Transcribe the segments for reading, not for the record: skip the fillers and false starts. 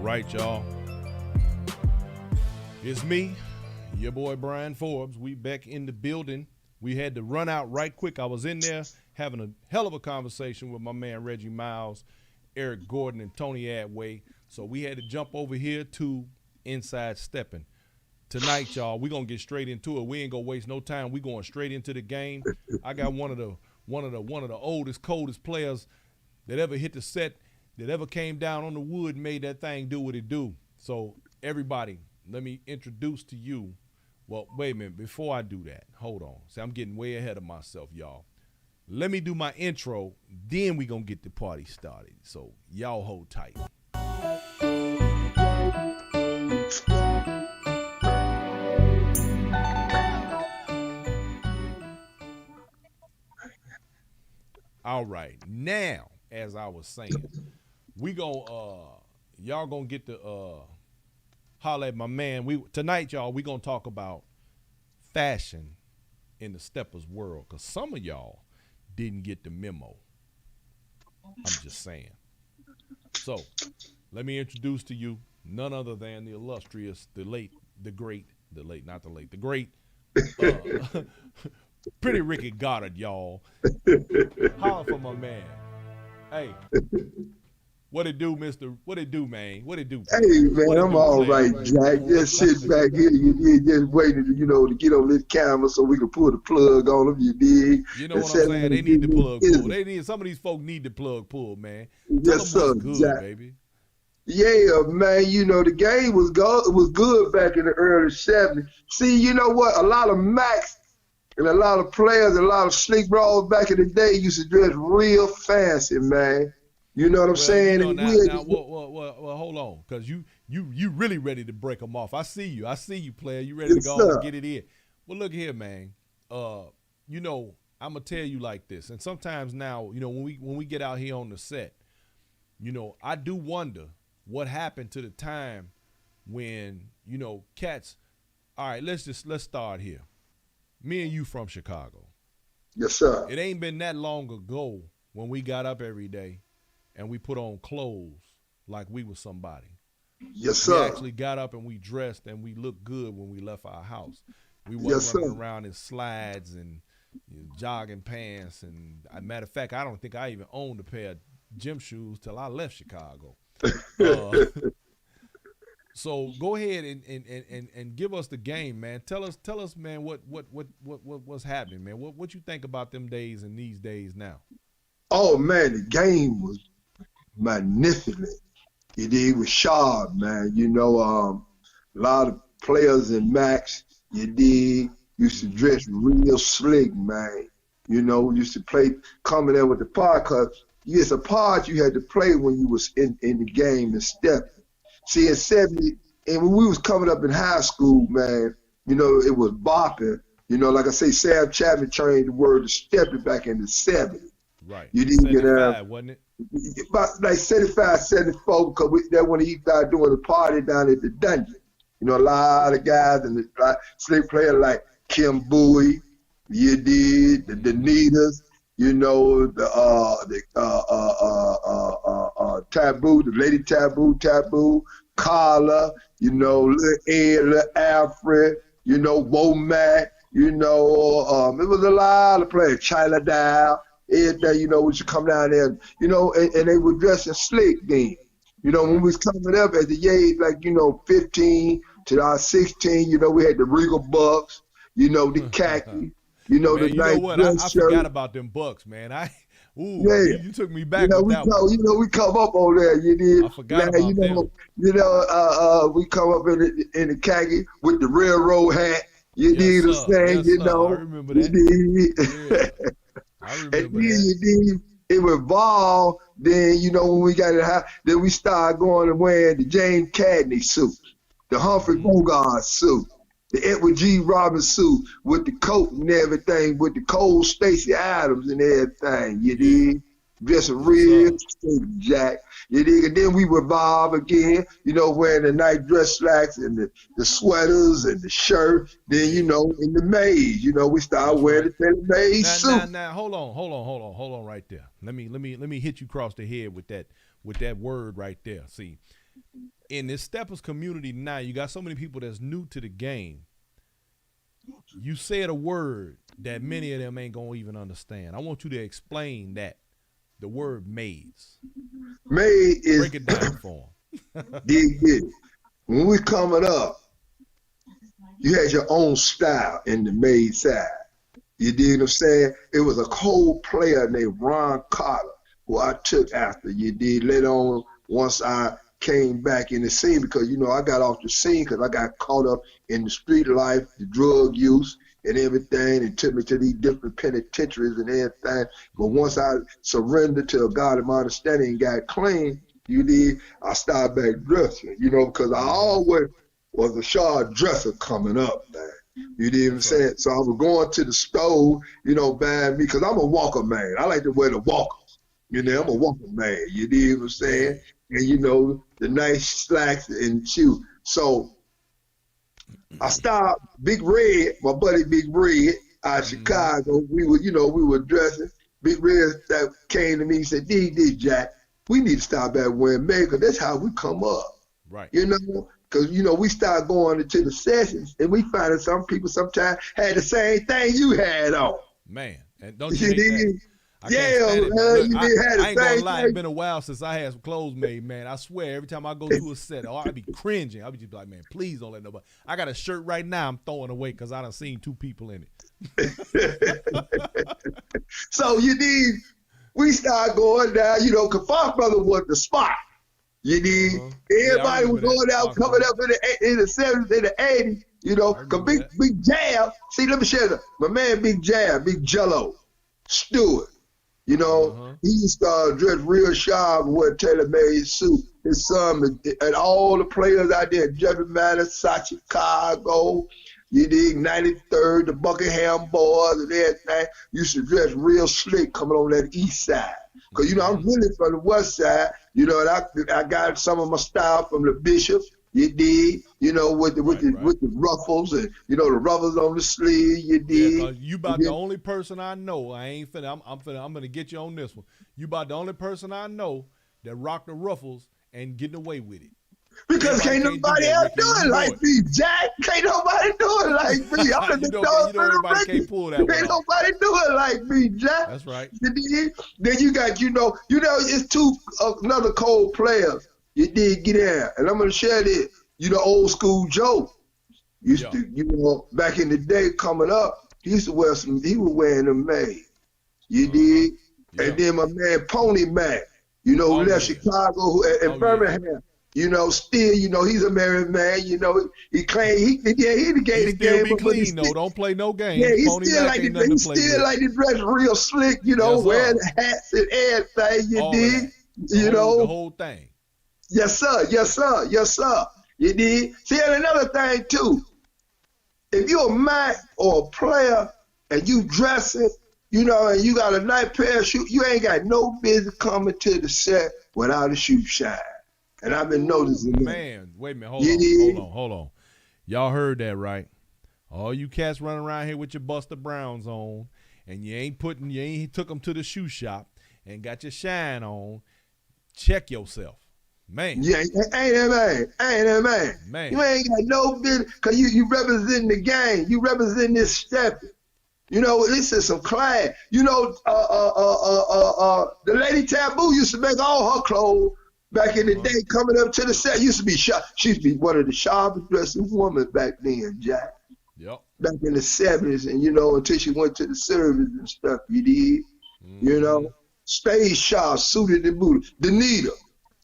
right, y'all. It's me, your boy Brian Forbes. We back in the building. We had to run out right quick. I was in there having a hell of a conversation with my man Reggie Miles, Eric Gordon, and Tony Adway. So we had to jump over here to Inside Steppin. Tonight, y'all, we're gonna get straight into it. We ain't gonna waste no time. We going straight into the game. I got one of the oldest, coldest players that ever hit the set, that ever came down on the wood and made that thing do what it do. So everybody, let me introduce to you. Well, wait a minute. Before I do that, hold on. See, I'm getting way ahead of myself, y'all. Let me do my intro, then we gonna get the party started. So y'all hold tight. All right, now, as I was saying, we gonna y'all gonna get to holler at my man. Tonight, y'all, we gonna talk about fashion in the steppers world, cause some of y'all didn't get the memo. I'm just saying. So, let me introduce to you none other than the illustrious, the great, pretty Ricky Goddard, y'all. Holler for my man. Hey, what it do, mister? What it do, man? What it do? Hey, man, I'm all right, Jack. Just sit back here. You did just waiting, to get on this camera so we can pull the plug on them. You dig? You know what I'm saying? They need the plug pull. Some of these folk need the plug pull, man. Yes, sir, good, Jack. Baby. Yeah, man. The game was good back in the early '70s. See, you know what? A lot of Max and a lot of players, a lot of slick brawls back in the day used to dress real fancy, man. You know what I'm saying? Now, hold on, because you really ready to break them off. I see you, player. You ready to go and get it in. Well, look here, man. I'm gonna tell you like this, and sometimes now, when we get out here on the set, I do wonder what happened to the time when cats. All right, let's start here. Me and you from Chicago. Yes, sir. It ain't been that long ago when we got up every day and we put on clothes like we was somebody. Yes, sir. We actually got up and we dressed and we looked good when we left our house. We wasn't running around in slides and jogging pants. And matter of fact, I don't think I even owned a pair of gym shoes till I left Chicago. So go ahead and give us the game, man. Tell us, man, what's happening, man. What you think about them days and these days now? Oh man, the game was magnificent. It was sharp, man. A lot of players in Max, used to dress real slick, man. Used to play, coming in with the part, cause it's a part you had to play when you was in the game and stepping. See, in '70, and when we was coming up in high school, man, it was bopping. Like I say, Sam Chapman trained the word to stepping back in the '70s. Right. You didn't get 75, wasn't it? About like 75, 74, because that's when he started doing the party down at the dungeon. A lot of guys and the slick players like Kim Bowie, the Danitas, Taboo, the Lady Taboo, Carla, Lil Ed, Lil Alfred, Womack, it was a lot of players, Chyla Dow, everything, we should come down there, and they were dressing slick then. When we was coming up at the age, 15 to 16, we had the Regal Bucks, the khaki, the nice I forgot about them Bucks, man. You took me back with that one. We come up on there, you did. I forgot about them. We come up in the khaki with the railroad hat. You did the thing, I remember that. I remember and then it was ball. Then when we got it high, then we started going and wearing the James Cadney suit, the Humphrey Bogart suit, the Edward G. Robinson suit with the coat and everything, with the Cole Stacey Adams and everything. You dig? Just a real straight Jack. You dig? And then we would evolve again, wearing the night dress slacks and the sweaters and the shirt. Then, in the maze, we started wearing the Taylor Made suit. Now, hold on right there. Let me hit you across the head with that word right there. See, in this steppers community now, you got so many people that's new to the game. You said a word that many of them ain't gonna even understand. I want you to explain that. The word maze. Maze is break it down for them. dig it. When we coming up, you had your own style in the maze side. You dig what I'm saying? It was a cold player named Ron Carter who I took after. You did later on once I came back in the scene because, you know, I got off the scene because I got caught up in the street life, the drug use and everything, and took me to these different penitentiaries and everything. But once I surrendered to God in my understanding and got clean, you did, I started back dressing, you know, because I always was a sharp dresser coming up, man. You know what I'm saying? So I was going to the store, you know, buying me, because I'm a walker man. I like to wear the walkers. You know, I'm a walker man. You know what I'm saying? And, you know, the nice slacks and shoes. So I started Big Red, my buddy Big Red out of Chicago. We were dressing. Big Red that came to me and said, D, Jack, we need to start back wearing makeup. That's how we come up. Right. You know? Because, you know, we start going into the sessions and we find that some people sometimes had the same thing you had on. Man, and don't you hate that? I ain't gonna lie, it's been a while since I had some clothes made, man. I swear, every time I go to a set, I'd be cringing. I'd be just like, man, please don't let nobody. I got a shirt right now I'm throwing away because I done seen 2 people in it. So we start going down, you know, because Fox Brother was the spot. You need everybody was going out, coming up in the 70s, in the 80s, you know, because Big Jab, see, let me share that. My man Big Jab, Big Jello, Stewart, you know, he used to dress real sharp and wear tailor-made suit. His son and all the players out there, Jeffrey Madison, South Chicago, you dig, 93rd, the Buckingham Boys and everything, used to dress real slick coming on that east side. Because, you know, I'm really from the west side, you know, and I got some of my style from the Bishop, you dig, you know, with the ruffles and, you know, the ruffles on the sleeve, you dig. Yeah, you about the only person I know, I'm going to get you on this one. You about the only person I know that rock the ruffles and getting away with it. Because can't nobody else do it like me, Jack. Can't nobody do it like me. I'm the dog for the Ricky. Can't pull that one Can't off. nobody do it like me, Jack. That's right. Then you got, you know, it's another cold players. You did get in, and I'm gonna share this. You know, old school Joe used to, you know, back in the day coming up, he used to wear he was wearing them made. You did, and then my man Pony Mac, you know, who left Chicago and Birmingham. You know, still, you know, he's a married man. You know, he claimed he gave the game. Be clean, though. Don't play no games. Yeah, he still like to dress real slick. You know, wearing hats and everything. You did, you know, the whole thing. Yes, sir. Yes, sir. Yes, sir. You did. See, and another thing too. If you're a Mac or a player and you dressing, you know, and you got a nice pair of shoes, you ain't got no business coming to the set without a shoe shine. And I've been noticing that. Man, wait a minute. Hold on. Y'all heard that, right? All you cats running around here with your Buster Browns on, and you ain't took them to the shoe shop and got your shine on. Check yourself. Man. Yeah, ain't that man. Man. You ain't got no business, because you represent the game. You represent this stepping. You know, this is some class. You know, the Lady Taboo used to make all her clothes back in the day, coming up to the set. Used to be sharp. She used to be one of the sharpest dressing women back then, Jack. Yep. Back in the 70s, and, you know, until she went to the service and stuff, you did. You know, stay sharp, suited and booted. Danita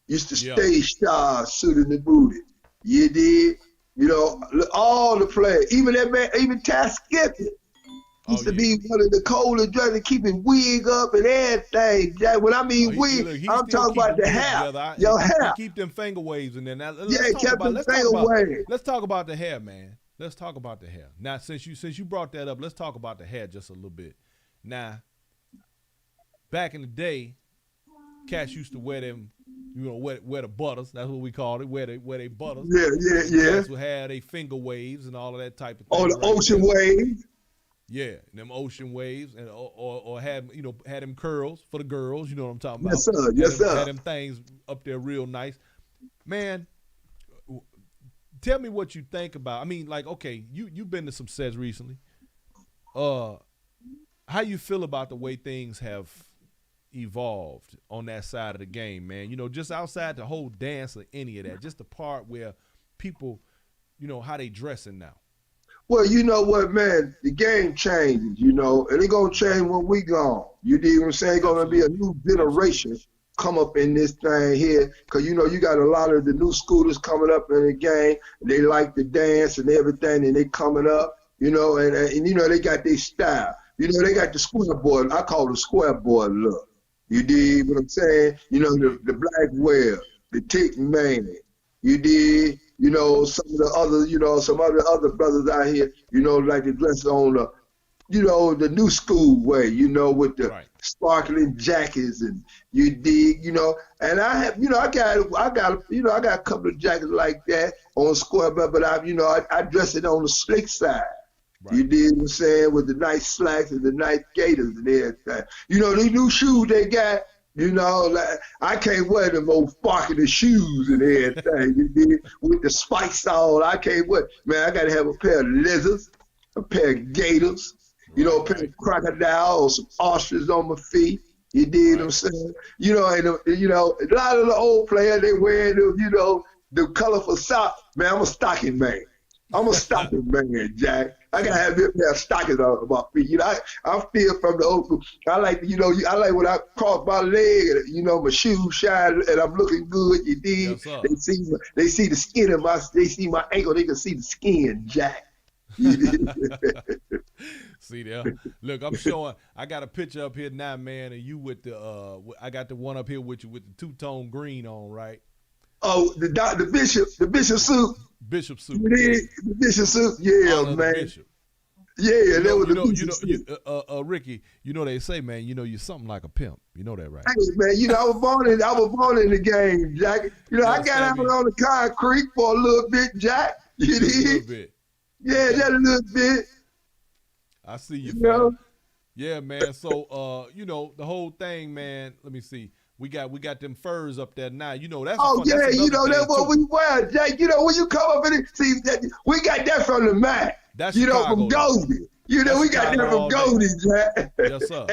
used to stay sharp, suited and booted. You did. You know, all the players, even that man, even Ty Skippin used to be one of the coldest dressers, keeping wig up and everything. Jack. When I mean wig, I'm talking about the hair. Your hair. Keep them finger waves in there. Now, let's talk about the hair, man. Let's talk about the hair. Now, since you brought that up, let's talk about the hair just a little bit. Now, back in the day, cats used to wear them, you know, wear the butters. That's what we called it. Wear they butters. Yeah. Cats would have they finger waves and all of that type of thing. Oh, the ocean wave. Yeah, them ocean waves, and or had them curls for the girls. You know what I'm talking about? Yes, sir. Had them things up there real nice. Man, tell me what you think about. I mean, like, okay, you've been to some sets recently. How you feel about the way things have evolved on that side of the game, man? You know, just outside the whole dance or any of that, just the part where people, you know, how they dressing now. Well, you know what, man? The game changes, you know, and it's going to change when we gone. You dig what I'm saying? It's going to be a new generation come up in this thing here, because, you know, you got a lot of the new schoolers coming up in the game. They like to dance and everything, and they coming up, you know, and you know, they got their style. You know, they got the square boy. I call it square boy look. You dig what I'm saying? You know, the black whale, the tick man. You dig? You know, some of the other, you know, some other brothers out here, you know, like to dress on the, you know, the new school way, you know, with the sparkling jackets, and you dig, you know. And I have, you know, I got a couple of jackets like that on square, but I dress it on the slick side. Right. You dig what I'm saying? With the nice slacks and the nice gaiters and everything. You know, these new shoes they got, you know, like, I can't wear them old sparkling shoes and everything. You dig? With the spikes on, I can't wear. Man, I got to have a pair of lizards, a pair of gators, you know, a pair of crocodile or some ostriches on my feet. You dig what I'm saying? You know, and you know, a lot of the old players, they wear the, you know, the colorful socks. Man, I'm a stocking man. I'm a stocking man, Jack. I gotta have a pair of stockings on my feet. You know, I'm still from the old school. I like, you know, I like when I cross my leg, and, you know, my shoes shine, and I'm looking good. You dig? Yes, they see the skin of they see my ankle. They can see the skin, Jack. See there. Look, I'm showing. I got a picture up here now, man, and you with the. I got the one up here with you with the two-tone green on, right? Oh, the bishop suit. Bishop suit. The bishop suit, yeah, man. Yeah, that was the Ricky, you know they say, man, you know you're something like a pimp. You know that, right? Hey, man, you know I was born in the game, Jack. You know, I got out on the concrete for a little bit, Jack. You just a little bit. Yeah, just a little bit. I see you, know? Yeah, man. So, you know, the whole thing, man. Let me see. We got them furs up there now. You know that's. Oh yeah, that's you know that's what we wear, Jake. You know when you come up in it, see we got that from the Mac. That's you Chicago, know from Goldie. You know we got that from Goldie, Jack. Yes sir.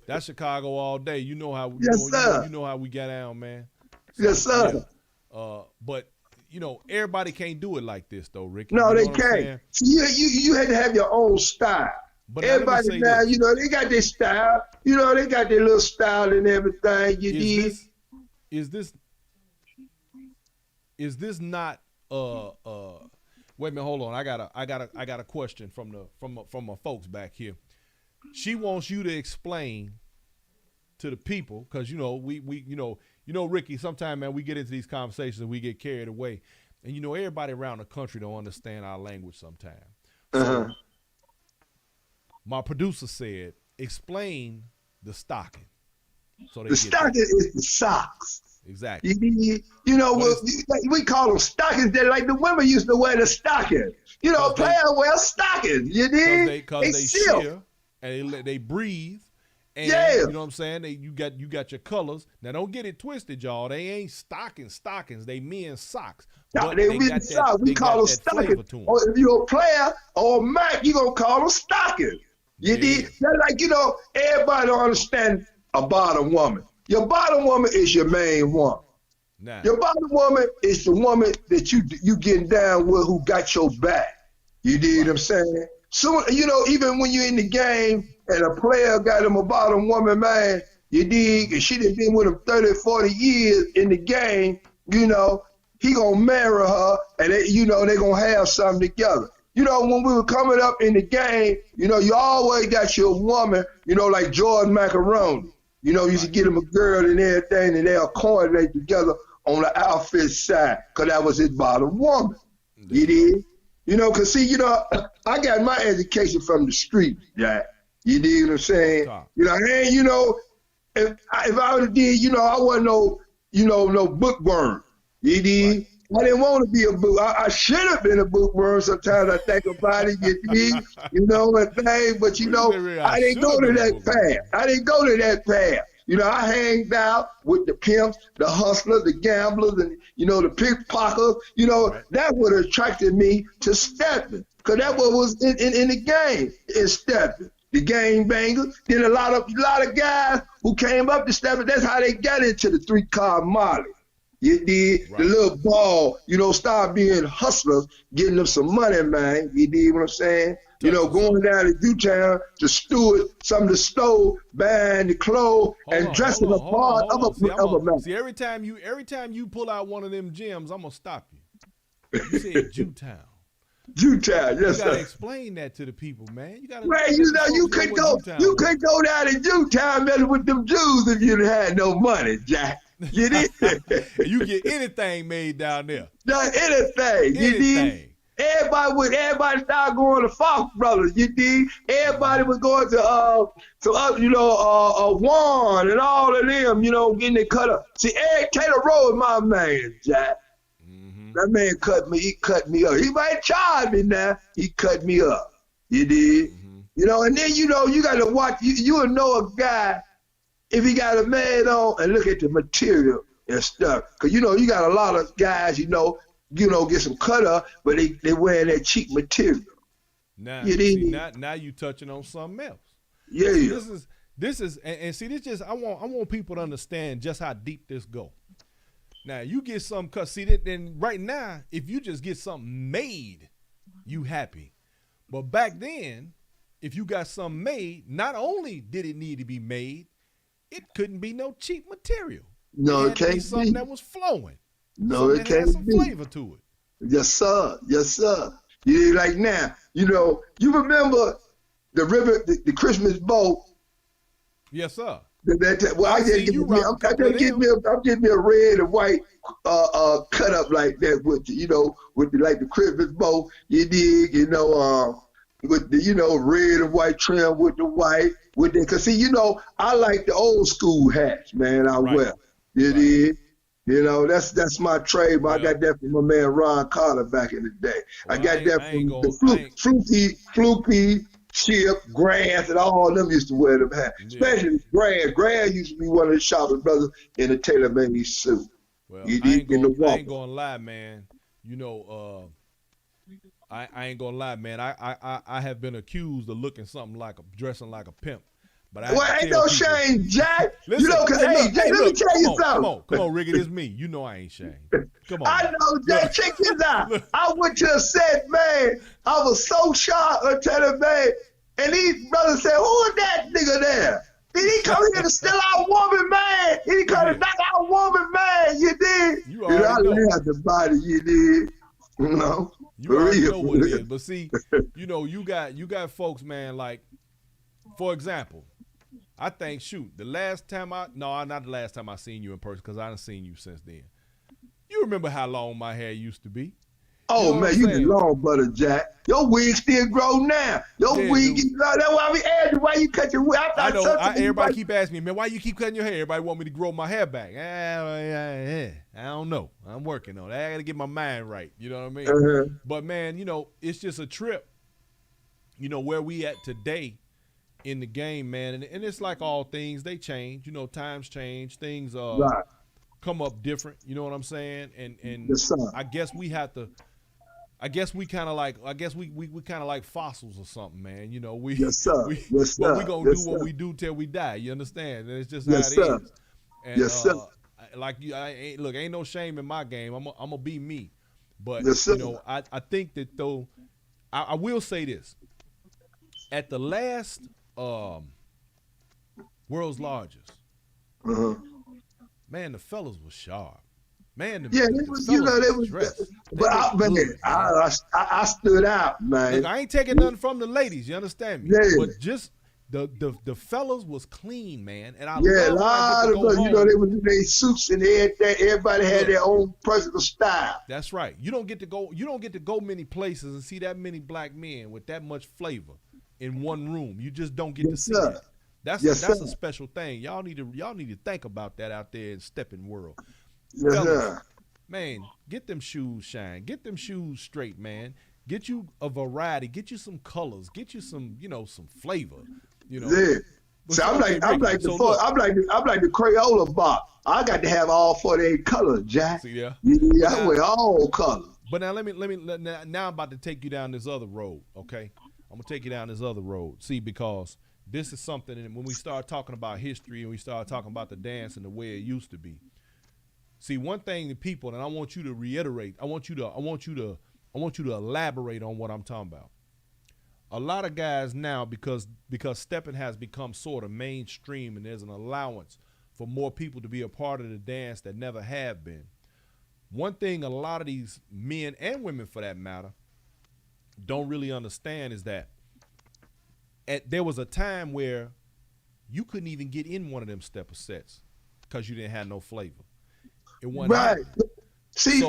That's Chicago all day. You know how. You know how we got down, man. So, yes sir. Yeah. But you know everybody can't do it like this though, Ricky. No, you know they can't. You had to have your own style. But everybody now, you know, they got their style. You know, they got their little style and everything. Is this not wait a minute, hold on. I got a question from my folks back here. She wants you to explain to the people, because you know we you know Ricky, sometimes, man, we get into these conversations and we get carried away, and you know everybody around the country don't understand our language sometimes. So, my producer said, explain the stocking. So the stocking is the socks. Exactly. You know, we call them stockings. They're like the women used to wear the stocking. You know, players wear stockings. You dig? Because they shear and they breathe. And you know what I'm saying? You got your colors. Now don't get it twisted, y'all. They ain't stockings. They men's socks. No, they men's socks. We call them stockings. Or if you're a player or a Mac, you gonna call them stockings. You dig? They're like, you know, everybody don't understand a bottom woman. Your bottom woman is your main woman. Nah. Your bottom woman is the woman that you getting down with, who got your back. You dig what I'm saying? So, you know, even when you're in the game and a player got him a bottom woman, man, you dig, and she done been with him 30, 40 years in the game, you know, he gonna marry her, and you know, they gonna have something together. You know, when we were coming up in the game, you know, you always got your woman, you know, like Jordan Macaroni. You know, you used to get him a girl and everything, and they'll coordinate together on the outfit side, because that was his bottom woman. You did? You know, because, see, you know, I got my education from the street, Jack. You dig what I'm saying? You know, and, you know, if I would have did, you know, I wasn't no bookworm. You dig? I didn't want to be a book. I should have been a bookworm. Sometimes I think about it, you know, and thing. But, you know, I didn't go to that path. You know, I hanged out with the pimps, the hustlers, the gamblers, and, you know, the pickpockets. You know, that's what attracted me to stepping. Because that's what was in the game, is stepping. The game bangers. Then a lot of guys who came up to stepping, that's how they got into the 3-car Molly. You did the little ball, you know, start being hustlers, getting them some money, man. You did what I'm saying? You know, going down to U-Town to steward some of the store, buying the clothes, and dressing up hard other man. See, every time you pull out one of them gems, I'm gonna stop you. You said U-Town. U-Town, yes, you gotta sir. explain that to the people, man. You gotta. Man, you know, you could go down to U-Town messing with them Jews if you had no money, Jack. You did. You get anything made down there. Anything. You did. Everybody started going to Fox Brothers. You did. Everybody was going to Juan and all of them. You know, getting it cut up. See, Eric Taylor Rowe is my man, Jack. That man cut me. He cut me up. He might charge me now. He cut me up. You did. You know, and then, you know, you got to watch. You will know a guy if he got a man on and look at the material and stuff. Because, you know, you got a lot of guys, you know, get some cut up, but they wearing that cheap material. Now, now you touching on something else. Yeah. See, this is and see, this just I want people to understand just how deep this go. Now you get some cut. See that then right now, if you just get something made, you happy. But back then, if you got something made, not only did it need to be made, it couldn't be no cheap material. No, it can't be something that was flowing. No, it can't had some be. Flavor to it. Yes, sir. Yes, sir. You like now, you know, you remember the river, the Christmas boat. Yes, sir. I'm getting me a red and white cut up like that with the Christmas bow. You dig, you know, with the red and white trim with the white cause see, you know, I like the old school hats, man. I wear. You dig? You know, that's my trade. I got that from my man Ron Carter back in the day. Well, I got that from the Floopy, Chip, Grass, and all of them used to wear them hats. Especially Grass. Grass used to be one of the shopping brothers in a tailor-made suit. Well, I ain't gonna lie, man. You know, I ain't gonna lie, man. I have been accused of dressing like a pimp. But ain't no shame, Jack. Listen, you know, let me tell you something. Come on, Ricky, this me. You know I ain't shame. Come on. I know, Jack. Check this out. I went to a set, man. I was so shocked until the man, and these brothers said, "Who is that nigga there? Did he come here to steal our woman, man? Did he come to knock our woman, man? You did? You already know. I laughed about it. You did? You know? You already know what it is. But see, you know, you got folks, man. Like, for example. I think, not the last time I seen you in person, because I done seen you since then. You remember how long my hair used to be? Oh, man, you get long, brother Jack. Your wig still grow now. Your wig get long. That's why we asked you why you cut your wig. I know. Everybody keep asking me, man, why you keep cutting your hair? Everybody want me to grow my hair back. I don't know. I'm working on it. I got to get my mind right. You know what I mean? But, man, you know, it's just a trip, you know, where we at today in the game, man, and it's like all things, they change. You know, times change, things come up different. You know what I'm saying? And yes, I guess we have to. I guess we kind of like fossils or something, man. You know, we we gonna do what we do till we die. You understand? And it's just how it is. And, like you, ain't no shame in my game. I'm gonna be me, but you know, I think that though, I will say this. At the last World's Largest, man, the fellas was sharp. Man, they was dressed. But I stood out, man. Look, I ain't taking nothing from the ladies, you understand me? Yeah. But just the fellas was clean, man. And I a lot of us, you know, they was in their suits and everything. Everybody had their own personal style. That's right. You don't get to go many places and see that many black men with that much flavor in one room. You just don't get to see that. That's a special thing. Y'all need to think about that out there in Steppin' world. Fellas, man, get them shoes shine. Get them shoes straight, man. Get you a variety. Get you some colors. Get you some, you know, some flavor. You know, So I'm like the Crayola box. I got to have all 48 colors, Jack. See, yeah. Yeah, I wear all colors. But now now I'm about to take you down this other road, okay? I'm gonna take you down this other road. See, because this is something, and when we start talking about history and we start talking about the dance and the way it used to be. See, one thing the people, and I want you to reiterate, I want you to elaborate on what I'm talking about. A lot of guys now, because stepping has become sort of mainstream and there's an allowance for more people to be a part of the dance that never have been. One thing a lot of these men and women, for that matter, don't really understand is that there was a time where you couldn't even get in one of them stepper sets because you didn't have no flavor. It wasn't right. See.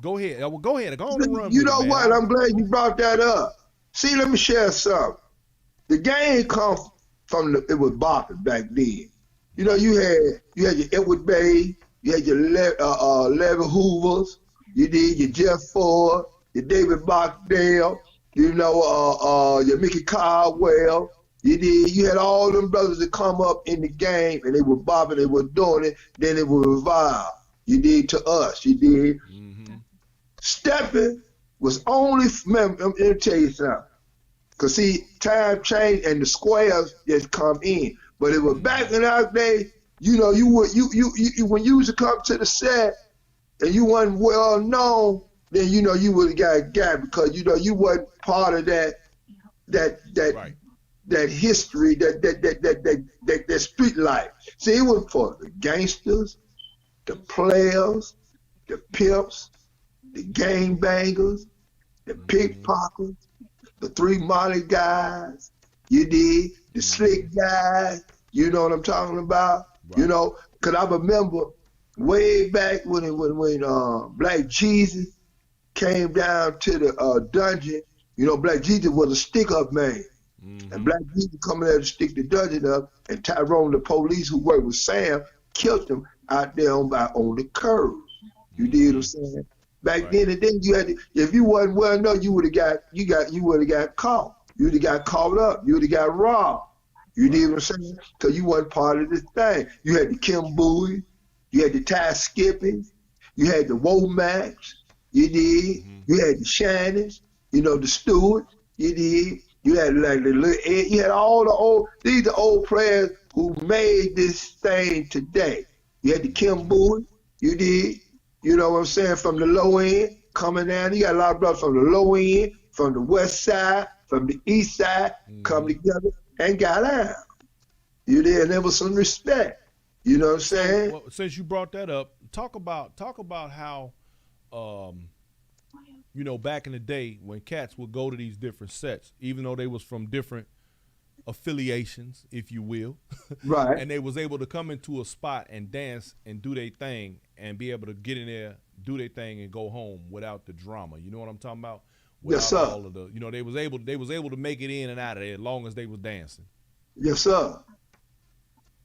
Go ahead. Go ahead. Go on and run. You know what? I'm glad you brought that up. See, let me share something. The game come from it was boxing back then. You know, you had your Edward Bay, you had your Larry Hoovers, you did your Jeff Ford, your David Barksdale, you know, your Mickey Caldwell. You had all them brothers that come up in the game and they were bobbing, they were doing it, then it would revive. You did to us, you did. Mm-hmm. Stepping was only, let me tell you something. Because see, time changed and the squares just come in. But it was back in our day, you know, when you used to come to the set and you wasn't well known, then you know you would have got because you know you wasn't part of that right. That history, that street life. See, it was for the gangsters, the players, the pimps, the gangbangers, the pickpockets, the 3 Molly guys, you did, the slick guys, you know what I'm talking about? Right. You know, because I remember way back when Black Jesus came down to the dungeon, you know, Black Jesus was a stick-up man. Mm-hmm. And Black Jesus coming there to stick the dungeon up, and Tyrone, the police who worked with Sam, killed him out there on the curb. You did what I'm saying? Back right. Then and then you had to, if you wasn't well known, you would have got caught. You would have got caught up. You would have got robbed. You right. Did what I'm saying? Because you wasn't part of this thing. You had the Kim Bowie, you had the Ty Skipping, you had the Womacs, you did. Mm-hmm. You had the Shannons, you know, the Stewart, you did. You had like the little Ed, you had all the old players who made this thing today. You had the Kim Bowie, you did. You know what I'm saying? From the low end, coming down. You got a lot of brothers from the low end, from the west side, from the east side, come together and got out. You did, and there was some respect. You know what I'm saying? Well, since you brought that up, talk about how, you know, back in the day when cats would go to these different sets, even though they was from different affiliations, if you will, right? And they was able to come into a spot and dance and do their thing and be able to get in there, do their thing, and go home without the drama. You know what I'm talking about? Without yes, sir. All of the, you know, they was able to make it in and out of there as long as they was dancing. Yes, sir.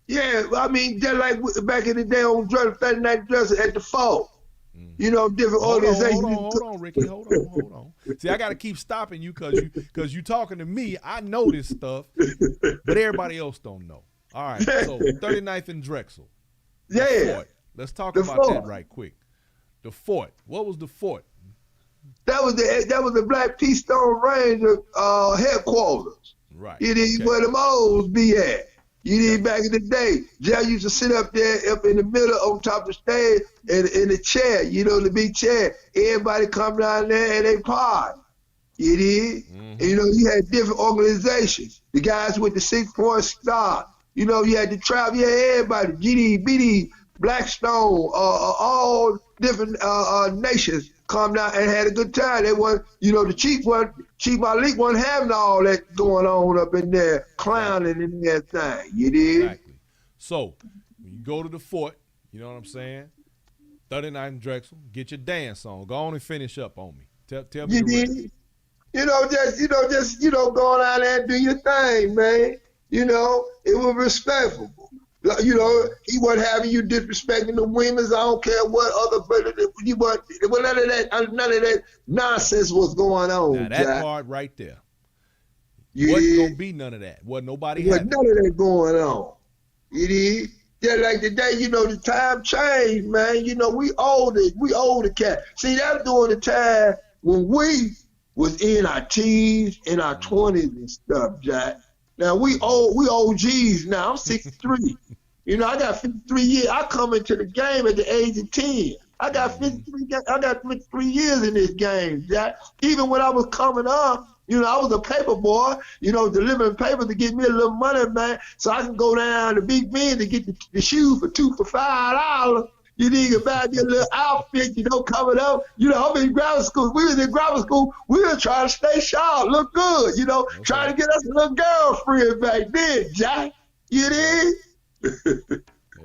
Yeah, I mean, just like back in the day on 39 Dress at the Fall. You know, different organizations. Hold on, Ricky. Hold on. See, I got to keep stopping you because you talking to me. I know this stuff, but everybody else don't know. All right, so 39th and Drexel. Yeah. Fort. Let's talk about that right quick. The fort. What was the fort? That was the Black Peace Stone Ranger headquarters. Right. It is where the moles be at. You did back in the day. Jay used to sit up there up in the middle on top of the stage in the chair, you know, the big chair. Everybody come down there and they party. You did? Mm-hmm. And, you know, you had different organizations. The guys with the 6-point star. You know, you had the tribe, you had everybody, GD, BD, Blackstone, all different nations come down and had a good time. They weren't, you know, the Chief Malik wasn't having all that going on up in there, clowning and everything. You did? Exactly. So, when you go to the fort, you know what I'm saying? 39 Drexel, get your dance on. Go on and finish up on me. Tell me. You did? Just go down there and do your thing, man. You know, it was respectful. You know, he wasn't having you disrespecting the women. I don't care what other, but none of that nonsense was going on. Now that part right there, Wasn't gonna be none of that. Wasn't nobody Wasn't having none of that going on. You dig? Just like today, the time changed, man. We older cat. See, that's during the time when we was in our teens, in our 20s and stuff, Jack. Now we OGs now. I'm 63. I got 53 years. I come into the game at the age of 10. I got 53 years in this game, Jack. Even when I was coming up, I was a paper boy, delivering paper to get me a little money, man, so I can go down to Big Ben to get the shoes for $5. You need to buy me a little outfit, coming up. I'm in grammar school. We was in grammar school. We were trying to stay sharp, look good, trying to get us a little girlfriend back then, Jack. You dig?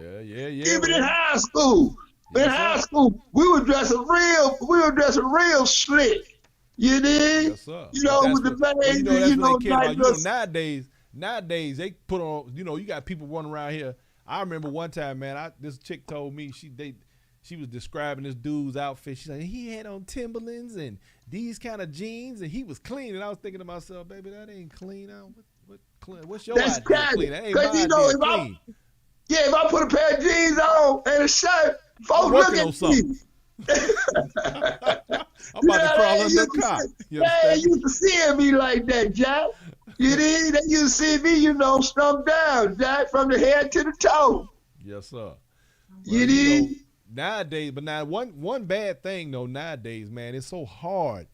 Yeah. Even in high school. In high school, we were dressing real slick. You dig? Yes, sir. With the bangs, nowadays they put on, you got people running around here. I remember one time, man, this chick told me she was describing this dude's outfit. She said he had on Timberlands and these kind of jeans and he was clean. And I was thinking to myself, baby, that ain't clean. What's your idea of clean? That ain't my idea of clean. If I put a pair of jeans on and a shirt, folks look at me. I'm about to crawl under the car. They used to see me like that, Jack. You dig? They used to see me, stumped down, Jack, from the head to the toe. Yes, sir. Well, you dig? Nowadays, but now one bad thing though nowadays, man, it's so hard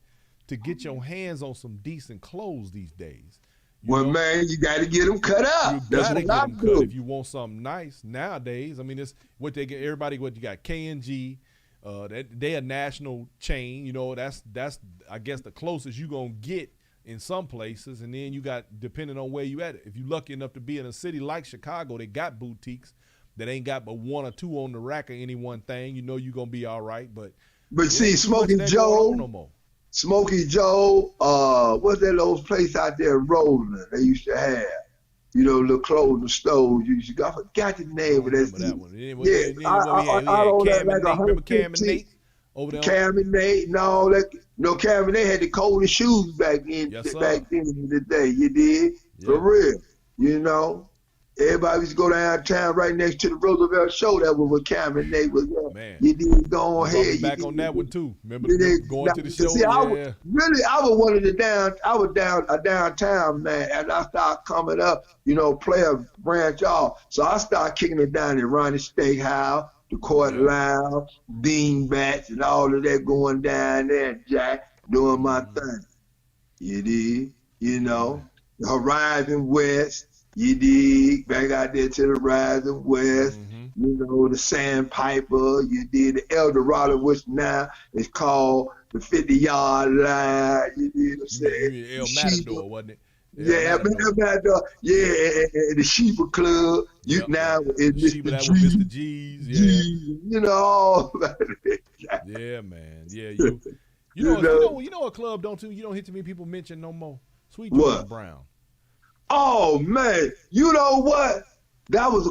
to get your hands on some decent clothes these days. Man, you got to get them cut up. That's what I do. If you want something nice nowadays. I mean, it's what they get. Everybody, what you got? K&G. They a national chain. That's I guess the closest you gonna get in some places. And then you got, depending on where you at. If you lucky enough to be in a city like Chicago, they got boutiques that ain't got but one or two on the rack of any one thing. You gonna be all right. But see, Smokey Joe. Smokey Joe, what's that old place out there in Roland they used to have? Little clothing stores. I forgot the name of that one. I don't remember Cam and Nate over there? Cam and Nate, Cam and Nate had the coldest shoes back then. Back then in the day, you did? Yeah. For real, Everybody used to go downtown right next to the Roosevelt show. That was what Cam and Nate was there. Man. You did go ahead. Back on that one too. Remember going to the show? See, I was one of the I was downtown man. As I started coming up, player branch off. So I started kicking it down at Ronnie's Steakhouse, the Court Lounge, Beanbats, and all of that going down there, Jack, doing my thing. You did, the Horizon West. You dig, back out there to the Rising West, the Sandpiper, you did the El Dorado, which now is called the 50-yard line, you know what I'm saying? El Matador, wasn't it? El Matador, and the Sheba Club, now it's Mr. G's, all that. Yeah, man, you know a club don't hit too many people mention no more? Sweet Georgia Brown. Oh man, you know what? That was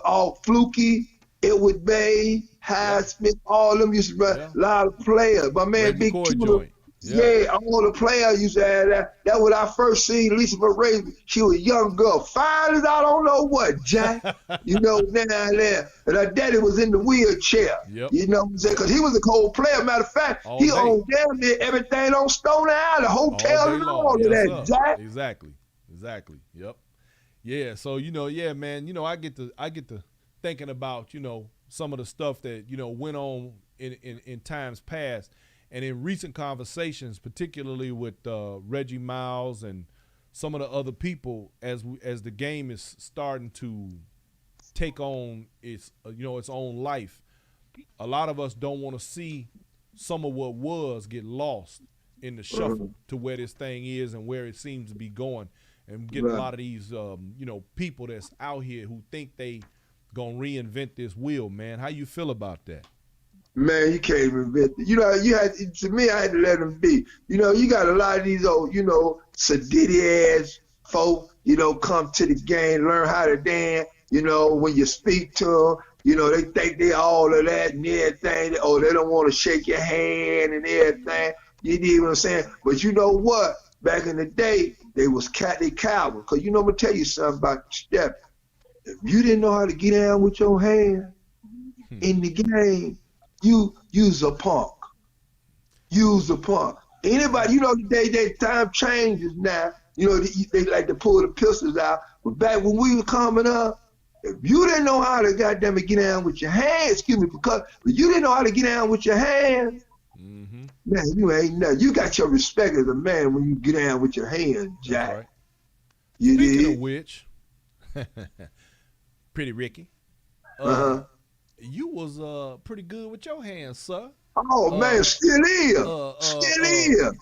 all Fluky. It was Bay, Highsmith, all of them used to run a lot of players. My man, Big Q, all the players used to have that. That was I first seen Lisa Marie. She was a young girl, fine as I don't know what, Jack. Down there. And her daddy was in the wheelchair. Yep. You know what I'm saying? Because he was a cold player. Matter of fact, he owned damn near everything on Stone Island, hotel and all of that, Jack. Exactly. Yep. Yeah. So man. I get to thinking about some of the stuff that went on in times past, and in recent conversations, particularly with Reggie Miles and some of the other people, as the game is starting to take on its own life. A lot of us don't want to see some of what was get lost in the shuffle to where this thing is and where it seems to be going. And get a lot of these, people that's out here who think they gonna reinvent this wheel, man. How you feel about that? Man, you can't reinvent it. I had to let them be. You got a lot of these old, sedity ass folk, come to the game, learn how to dance. When you speak to them, they think they all of that and everything. They don't want to shake your hand and everything. You know what I'm saying? But you know what? back in the day, they cowards. Cause you know, I'm gonna tell you something about stepping. If you didn't know how to get down with your hand in the game, you's a punk. You's a punk. Anybody, you know, today time changes now. You know, they like to pull the pistols out. But back when we were coming up, if you didn't know how to goddamn it get down with your hands, excuse me, because if you didn't know how to get down with your hands, man, you ain't nothing. You got your respect as a man when you get down with your hands, Jack. Right. You Speaking did? of which, pretty Ricky, you was pretty good with your hands, sir. Oh man, still is.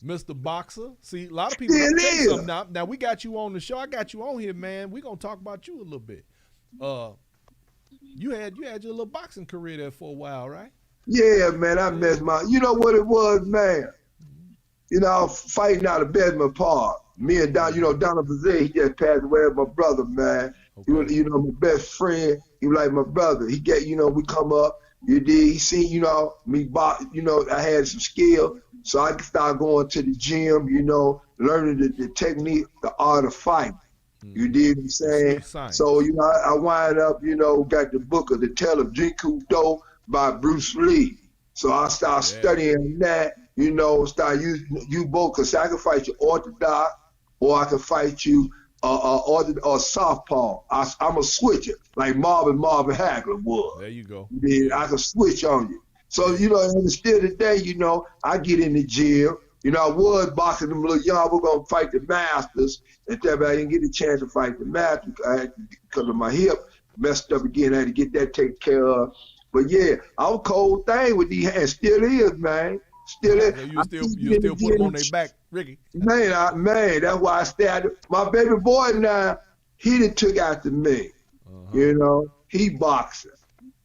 Mr. Boxer. See, a lot of people don't say something now. Now we got you on the show. I got you on here, man. We're gonna talk about you a little bit. You had your little boxing career there for a while, right? Yeah, man, I messed you know what it was, man? You know, fighting out of Bessemer Park. Me and Don, you know, Donovan Zay, he just passed away as my brother, man. Okay. He was, you know, my best friend. He was like my brother. He get, you know, we come up, you did, he seen, you know, me box, you know, I had some skill. So I started going to the gym, you know, learning the technique, the art of fighting. You dig what I'm saying? So, you know, I wind up, you know, got the book of The Tale of Jeet Do by Bruce Lee. So I started studying that, you know, start using you both, because I can fight you orthodox or I can fight you or southpaw. I'm a switcher, like Marvin Hagler was. There you go. Then I can switch on you. So, you know, and still today, you know, I get in the gym. You know, I was boxing them little young. We're going to fight the masters. And I didn't get a chance to fight the masters because of my hip. Messed up again. I had to get that taken care of. But, yeah, I was cold thing with these hands. Still is, man. Still is. You still put them on their back, Ricky. Man, that's why I stayed. My baby boy now, he done took after me. You know, he boxing.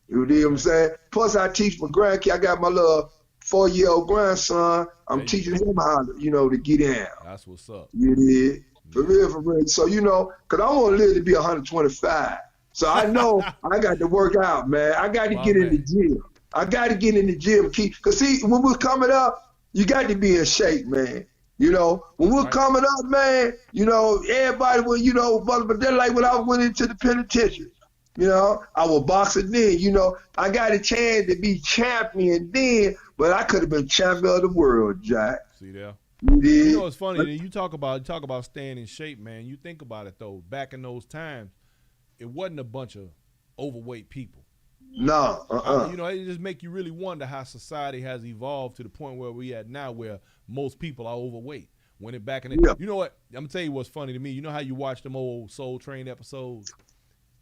You know what I'm saying? Plus, I teach my grandkid. I got my little 4-year-old grandson. I'm teaching him how to, you know, to get in. That's what's up. You did. For real. So, you know, because I want to live to be 125. So I know I got to work out, man. I got to get in the gym. I got to get in the gym. Because, see, when we're coming up, you got to be in shape, man. You know, when we're coming up, man, you know, everybody will, you know, but they're like when I went into the penitentiary. You know, I was boxing then. You know, I got a chance to be champion then, but I could have been champion of the world, Jack. See there? You know, it's funny. You talk about staying in shape, man. You think about it though. Back in those times, it wasn't a bunch of overweight people. No. You know, it just make you really wonder how society has evolved to the point where we at now, where most people are overweight. When it back in the, you know what? I'm gonna tell you what's funny to me. You know how you watch them old Soul Train episodes?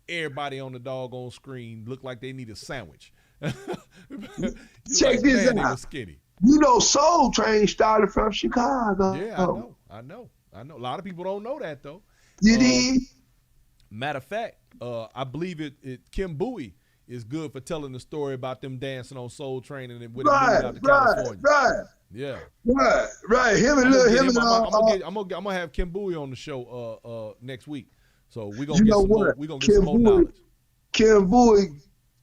Everybody on the doggone screen looked like they need a sandwich. Check this out. Skinny. You know, Soul Train started from Chicago. Yeah, I know. A lot of people don't know that though. You did? Matter of fact, I believe Kim Bowie is good for telling the story about them dancing on Soul Train and with out to California. Right. Yeah. Right. I'm gonna have Kim Bowie on the show next week. So we're gonna get some more knowledge. Kim Bowie,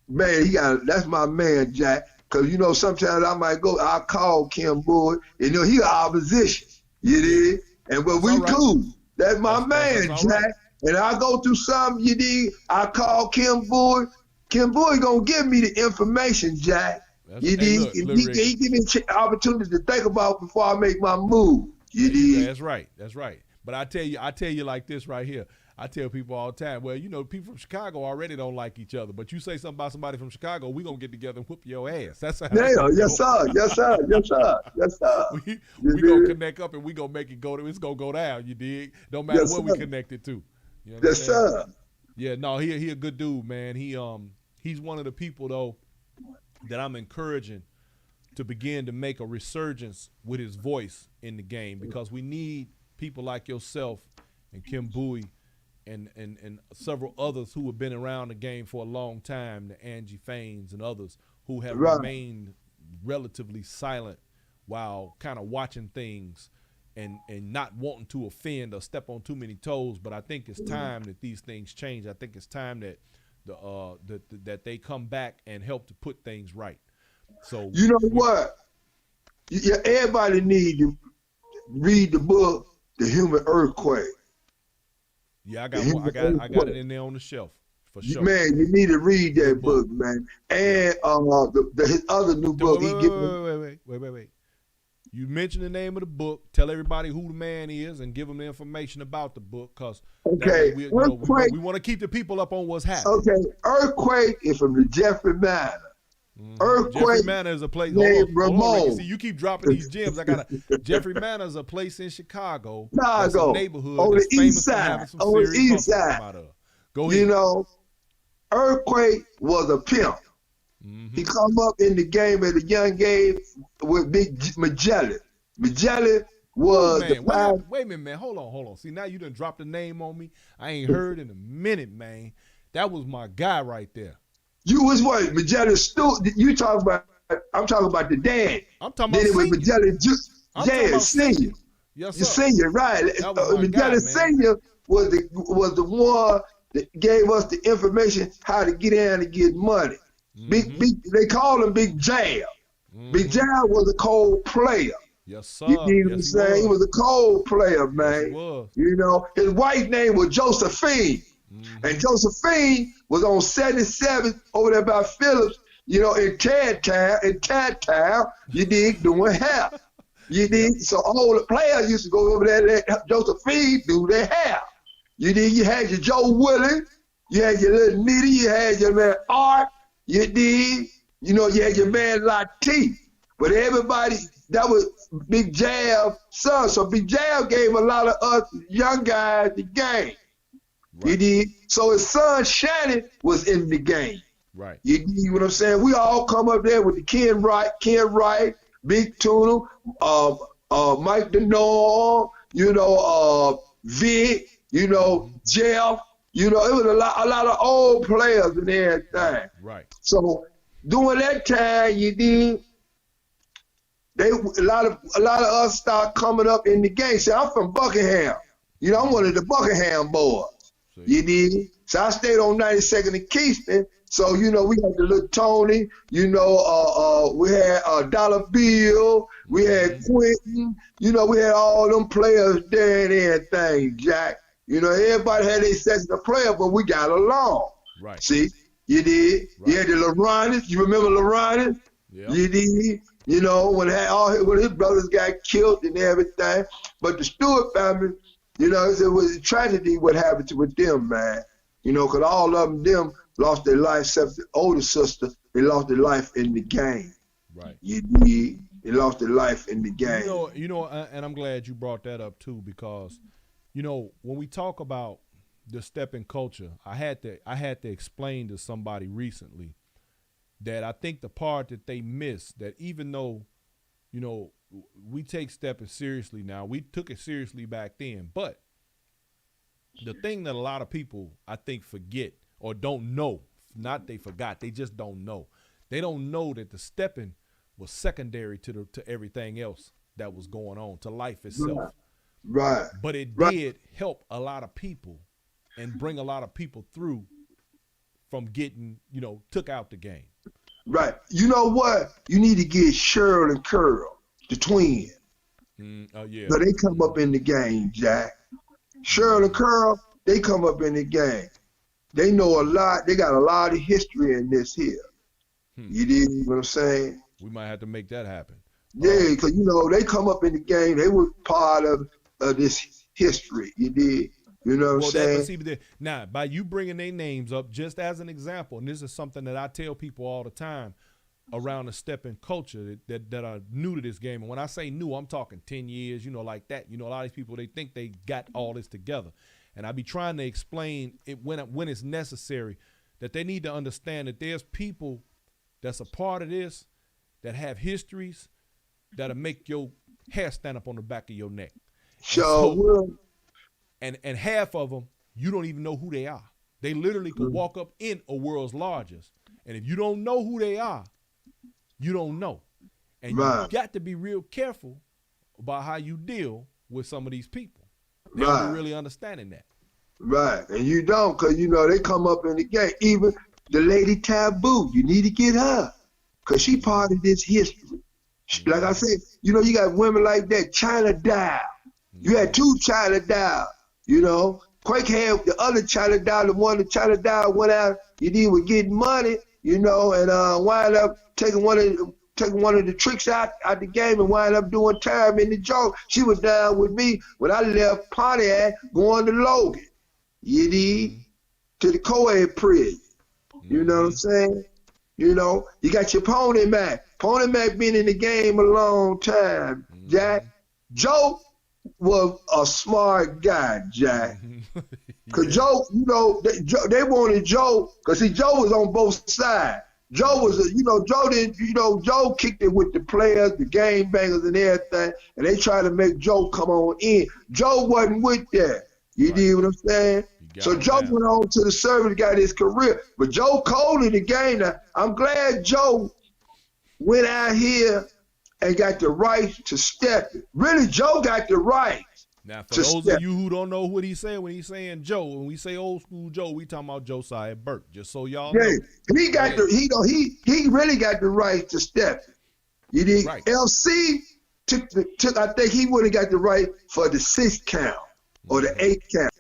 man, that's my man, Jack. Cause you know, sometimes I'll call Kim Bowie, and you know, he opposition. You did? And but we cool. That's my man, Jack. Right. And I go through something, you did, I call Kim Bowie. Kim Bowie gonna give me the information, Jack. You did? He give me an opportunity to think about before I make my move. You did? That's right. But I tell you like this right here. I tell people all the time, well, you know, people from Chicago already don't like each other, but you say something about somebody from Chicago, we gonna get together and whoop your ass. That's how. Yes, sir. We gonna connect up and we gonna make it go. It's gonna go down. You dig? Don't matter what we connected to. You know yes, sir. Yeah, no, he a good dude, man. He's one of the people though that I'm encouraging to begin to make a resurgence with his voice in the game, because we need people like yourself and Kim Bowie and several others who have been around the game for a long time, the Angie Faines and others who have remained relatively silent while kind of watching things and not wanting to offend or step on too many toes. But I think it's time that these things change. I think it's time that that they come back and help to put things right. So you know what? Everybody need read the book, The Human Earthquake. Yeah, I got it in there on the shelf for sure. Man, you need to read that book, man. And his other new book. Wait. You mention the name of the book. Tell everybody who the man is and give them the information about the book, because we want to keep the people up on what's happening. Okay, Earthquake is from the Jeffrey Manor. Earthquake. Jeffrey Manor is a place. Hold on, see, you keep dropping these gems. Jeffrey Manor is a place in Chicago. That's a neighborhood on the east side. On the east side. Go ahead. You know, Earthquake was a pimp. He come up in the game at a young age with Big Magellan. Magellan was wait a minute, man. Hold on. See, now you done dropped the name on me. I ain't heard in a minute, man. That was my guy right there. You was what? Magellan Stewart? You talking about? I'm talking about the dad. I'm talking about then it was Magellan Senior. Yes, the sir. Senior, right? Magellan Senior was the one that gave us the information how to get in and get money. Big, they call him Big Jab. Big Jab was a cold player. Yes, sir. You know what I'm saying? He was a cold player, man. Yes, he was. You know, his wife's name was Josephine. And Josephine was on 77 over there by Phillips, you know, in Tad Town, you dig, doing hair. You dig? So all the players used to go over there and let Josephine do their hair. You dig? You had your Joe Willie, you had your little Nitty, you had your man Art, you dig? You know, you had your man Latif. But everybody, that was Big Jab's son. So Big Jab gave a lot of us young guys the game. Right. You did. So his son Shannon was in the game. Right. You know what I'm saying? We all come up there with the Ken Wright, Big Tuna, Mike DeNor, you know, Vic, you know, Jeff. You know, it was a lot of old players and everything. Right. So during that time, you did. A lot of us start coming up in the game. See, I'm from Buckingham. You know, I'm one of the Buckingham boys. You did. So I stayed on 92nd and Keystone. So, you know, we had the little Tony, you know, we had Dollar Bill, we had Quentin, you know, we had all them players there and everything, Jack. You know, everybody had their section of players, but we got along. Right. See, you did. Right. You had the LaRonis. You remember LaRonis? Yeah. You did. You know, when his brothers got killed and everything. But the Stewart family, you know, it was a tragedy what happened with them, man. You know, because all of them lost their life, except the older sister, they lost their life in the game. Right. You did. They lost their life in the game. You know, and I'm glad you brought that up too, because, you know, when we talk about the stepping culture, I had to explain to somebody recently that I think the part that they missed, that even though, you know, we take stepping seriously now, we took it seriously back then, but the thing that a lot of people, I think, forget or don't know, not they forgot, they just don't know. They don't know that the stepping was secondary to everything else that was going on, to life itself. Right. But it did help a lot of people and bring a lot of people through from getting, you know, took out the game. Right. You know what? You need to get Cheryl and Curl, the twins. Yeah. So they come up in the game, Jack. Cheryl and Curl, they come up in the game. They know a lot. They got a lot of history in this here. You dig what I'm saying? We might have to make that happen. Yeah, because, you know, they come up in the game. They were part of this history. You dig? You know what I'm saying? Now, by you bringing their names up, just as an example, and this is something that I tell people all the time around the stepping culture that are new to this game. And when I say new, I'm talking 10 years, you know, like that. You know, a lot of these people, they think they got all this together. And I be trying to explain it when it's necessary, that they need to understand that there's people that's a part of this that have histories that'll make your hair stand up on the back of your neck. Sure. And half of them, you don't even know who they are. They literally could walk up in a world's largest. And if you don't know who they are, you don't know. And you got to be real careful about how you deal with some of these people. They don't be really understanding that. Right. And you don't, because, you know, they come up in the game. Even the Lady Taboo, you need to get her, because she part of this history. Like I said, you know, you got women like that, China Doll. You had two China Doll, you know. Quake had the other China Doll, the one that China Doll went out, was getting money, you know, and wind up taking one of the tricks out the game and wind up doing time in the joke. She was down with me when I left Pontiac going to Logan, to the co-ed prison. You know what I'm saying? You know, you got your Pony Mac. Pony Mac been in the game a long time, Jack. Joe was a smart guy, Jack. Because Joe, you know, they wanted Joe, because see, Joe was on both sides. Joe was, Joe kicked it with the players, the game bangers and everything, and they tried to make Joe come on in. Joe wasn't with that. You dig what I'm saying? So Joe went on to the service, got his career. But Joe cold in the game now. I'm glad Joe went out here and got the right to step it. Really, Joe got the right. Now, for those of you who don't know what he's saying, when he's saying Joe, when we say old school Joe, we talking about Josiah Burke, just so y'all know. He got he really got the right to step it. You dig? Right. LC took I think he would have got the right for the 6th count or the 8th count.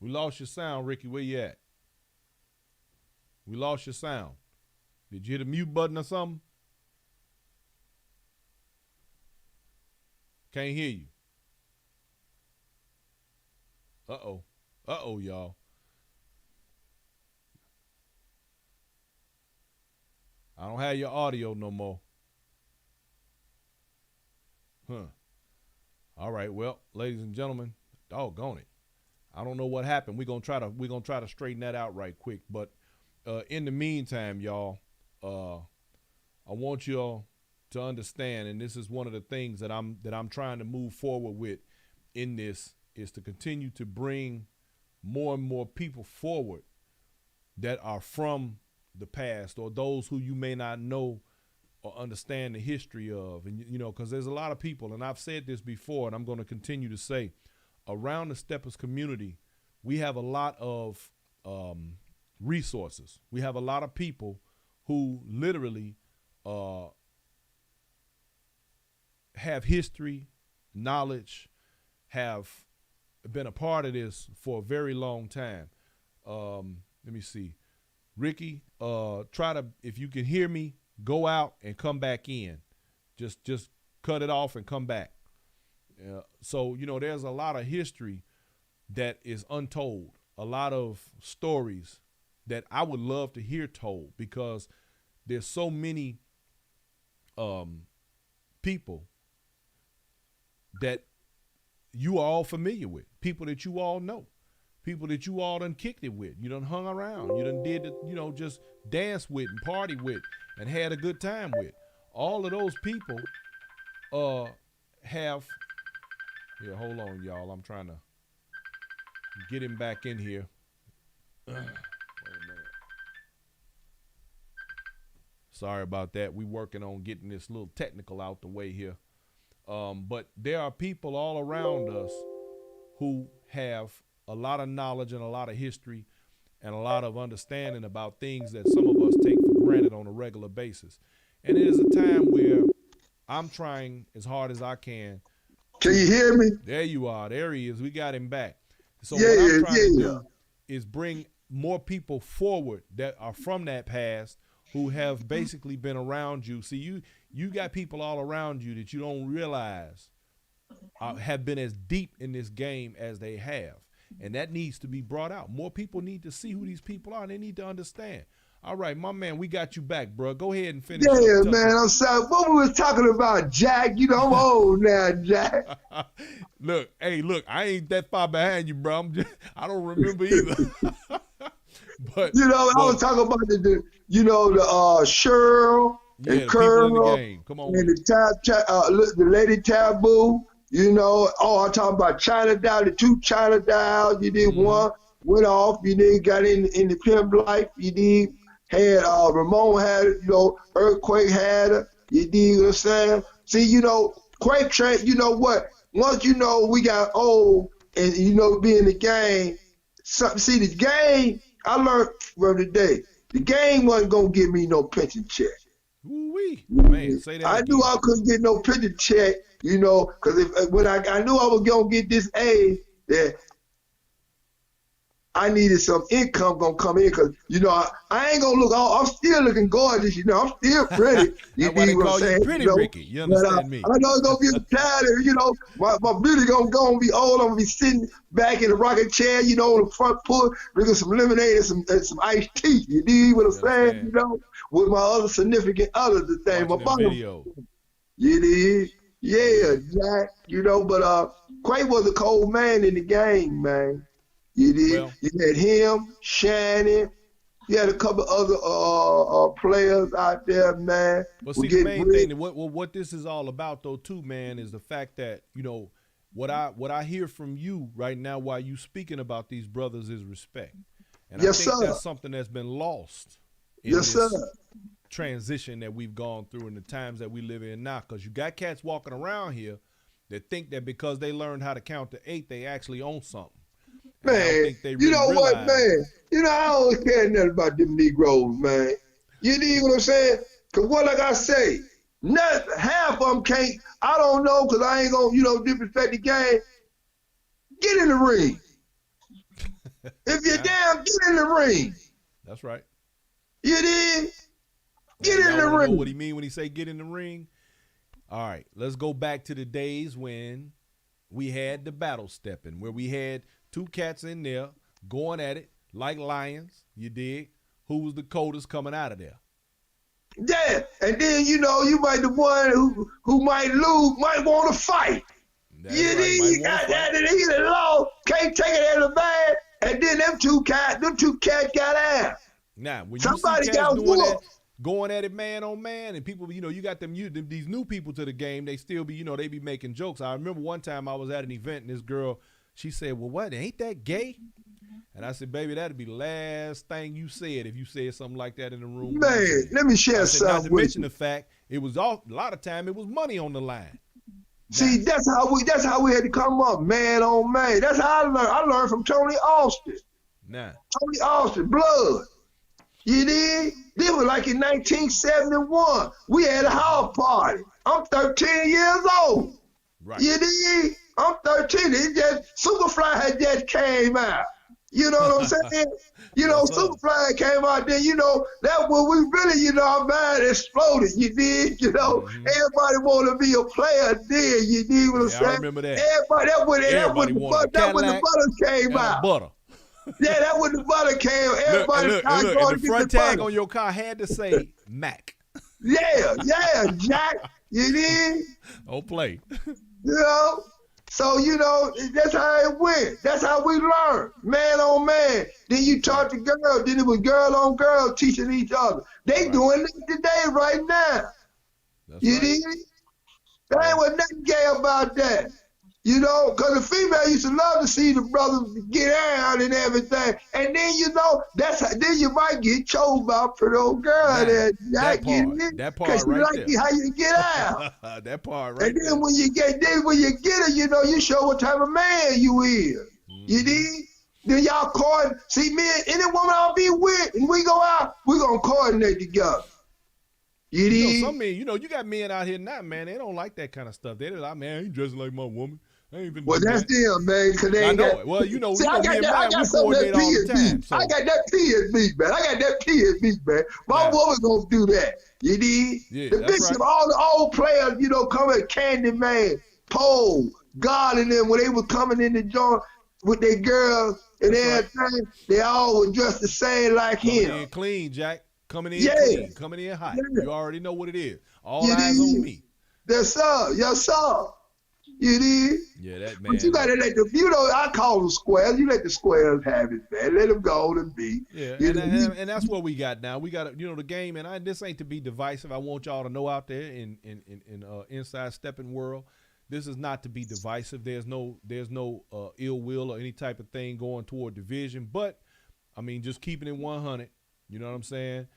We lost your sound, Ricky. Where you at? We lost your sound. Did you hit a mute button or something? Can't hear you. Uh-oh. Uh-oh, y'all. I don't have your audio no more. All right, well, ladies and gentlemen, doggone it. I don't know what happened. We're gonna try to straighten that out right quick. But in the meantime, y'all, I want y'all to understand, and this is one of the things that I'm trying to move forward with in this, is to continue to bring more and more people forward that are from the past, or those who you may not know or understand the history of. And, you know, because there's a lot of people, and I've said this before, and I'm going to continue to say, around the Steppers community, we have a lot of resources. We have a lot of people who literally have history, knowledge, have been a part of this for a very long time. Let me see. Ricky, try to, if you can hear me, go out and come back in. Just cut it off and come back. So, you know, there's a lot of history that is untold, a lot of stories that I would love to hear told, because there's so many people that you are all familiar with, people that you all know, people that you all done kicked it with, you done hung around, you done did, just dance with and party with and had a good time with. All of those people have, here, hold on, y'all. I'm trying to get him back in here. Wait a minute. Sorry about that. We working on getting this little technical out the way here. But there are people all around us who have a lot of knowledge and a lot of history and a lot of understanding about things that some of us take for granted on a regular basis. And it is a time where I'm trying as hard as I can. Can you hear me? There you are. There he is. We got him back. So what I'm trying to do is bring more people forward that are from that past, who have basically been around you. See, you got people all around you that you don't realize have been as deep in this game as they have. And that needs to be brought out. More people need to see who these people are. And they need to understand. All right, my man, we got you back, bro. Go ahead and finish. Yeah, man, I'm sorry. What we was talking about, Jack? You know, I'm old now, Jack. Look, I ain't that far behind you, bro. I don't remember either. But I was talking about the Cheryl and Curl and the Lady Taboo. I'm talking about China Doll, the two China Dolls. You did one went off. You did got in the pimp life. You did had Ramon had it. Earthquake had her. You dig what I'm saying? See, Quake Train. You know what? Once we got old and be in the game. See the game. I learned from today. The game wasn't gonna give me no pension check. Ooh-wee. Man, say that I again. knew I couldn't get no pension check, because when I knew I was gonna get this aid, that I needed some income gonna come in, because I ain't gonna look. I'm still looking gorgeous. I'm still pretty. That's why they call you pretty, Ricky. You understand me? I know it's gonna be a time. My beauty gonna be old. I'm gonna be sitting back in a rocking chair, on the front porch, drinking some lemonade and some iced tea. You dig what I'm saying? With my other significant other, the thing. My video. You dig? Yeah, Jack. But Quay was a cold man in the game, man. You did. Well, you had him, Shannon. You had a couple other players out there, man. But see, the main thing, what this is all about, though, too, man, is the fact that what I hear from you right now while you speaking about these brothers is respect, and I think that's something that's been lost in this transition that we've gone through in the times that we live in now. Because you got cats walking around here that think that because they learned how to count to 8, they actually own something. Man, you know what, man? I don't care nothing about them Negroes, man. You know what I'm saying? Because like I say, half of them can't, I don't know, because I ain't going to, disrespect the game. Get in the ring. If you're down, get in the ring. That's right. You did? Get in the ring. Know what he mean when he say get in the ring? All right, let's go back to the days when we had the battle stepping, where we had 2 cats in there going at it like lions. You dig? Who was the coldest coming out of there? Yeah, and then you might the one who might lose might want to fight. You got that, and he the law can't take it as a bad. And then them two cats got ass. Now, when somebody you see cats got doing that, going at it man on man, and people, you got these new people to the game. They still be, they be making jokes. I remember one time I was at an event and this girl, she said, "Well, what? Ain't that gay?" And I said, "Baby, that'd be the last thing you said if you said something like that in the room." Man, let me share something. Not to mention the fact it was a lot of time it was money on the line. See, that's how we had to come up, man on man. That's how I learned. I learned from Tony Austin. Tony Austin, blood. You did? This was like in 1971. We had a house party. I'm 13 years old. Right. You did? I'm 13. Superfly had just came out. You know what I'm saying? Superfly came out then, that's when we really, our mind exploded. You did? Everybody want to be a player then. You did what I'm saying? I remember that. Everybody, that when the butter came out. Butter. Yeah, that when the butter came. Everybody look, and the front tag on your car had to say Mac. Yeah, Jack. You did? Don't play. So, that's how it went. That's how we learned, man on man. Then you taught the girl. Then it was girl on girl teaching each other. They doing it today right now. You did? There ain't was nothing gay about that. Because the female used to love to see the brothers get out and everything. And then, then you might get choked by a pretty old girl there. That part right there. Because she like how you get out. That part right there. And then when you get her, you show what type of man you is. You did? Then y'all coordinate. See, me and any woman I'll be with, and we go out, we going to coordinate together. You did? Some men, you got men out here now, man, they don't like that kind of stuff. They're like, man, he dressing like my woman. Well, that's them, man. Cause they ain't got. Well, see, I got that PSB. So. I got that PSB, man. I got that PSB, man. My woman gonna do that. You need the bishop, all the old players, coming Candyman, Pole, God, and them when they were coming in the joint with their girls and everything, they all were dressed the same like him. Coming in clean, Jack. Coming in clean. Coming in hot. Yeah. You already know what it is. All eyes on me. Yes, sir. Yes, sir. You did? Yeah, that man. But you gotta let I call them squares. You let the squares have it, man. Let them go and be. Yeah, and that's what we got now. We got the game, and this ain't to be divisive. I want y'all to know out there in Inside Steppin world, this is not to be divisive. There's no ill will or any type of thing going toward division. But I mean, just keeping it 100. You know what I'm saying?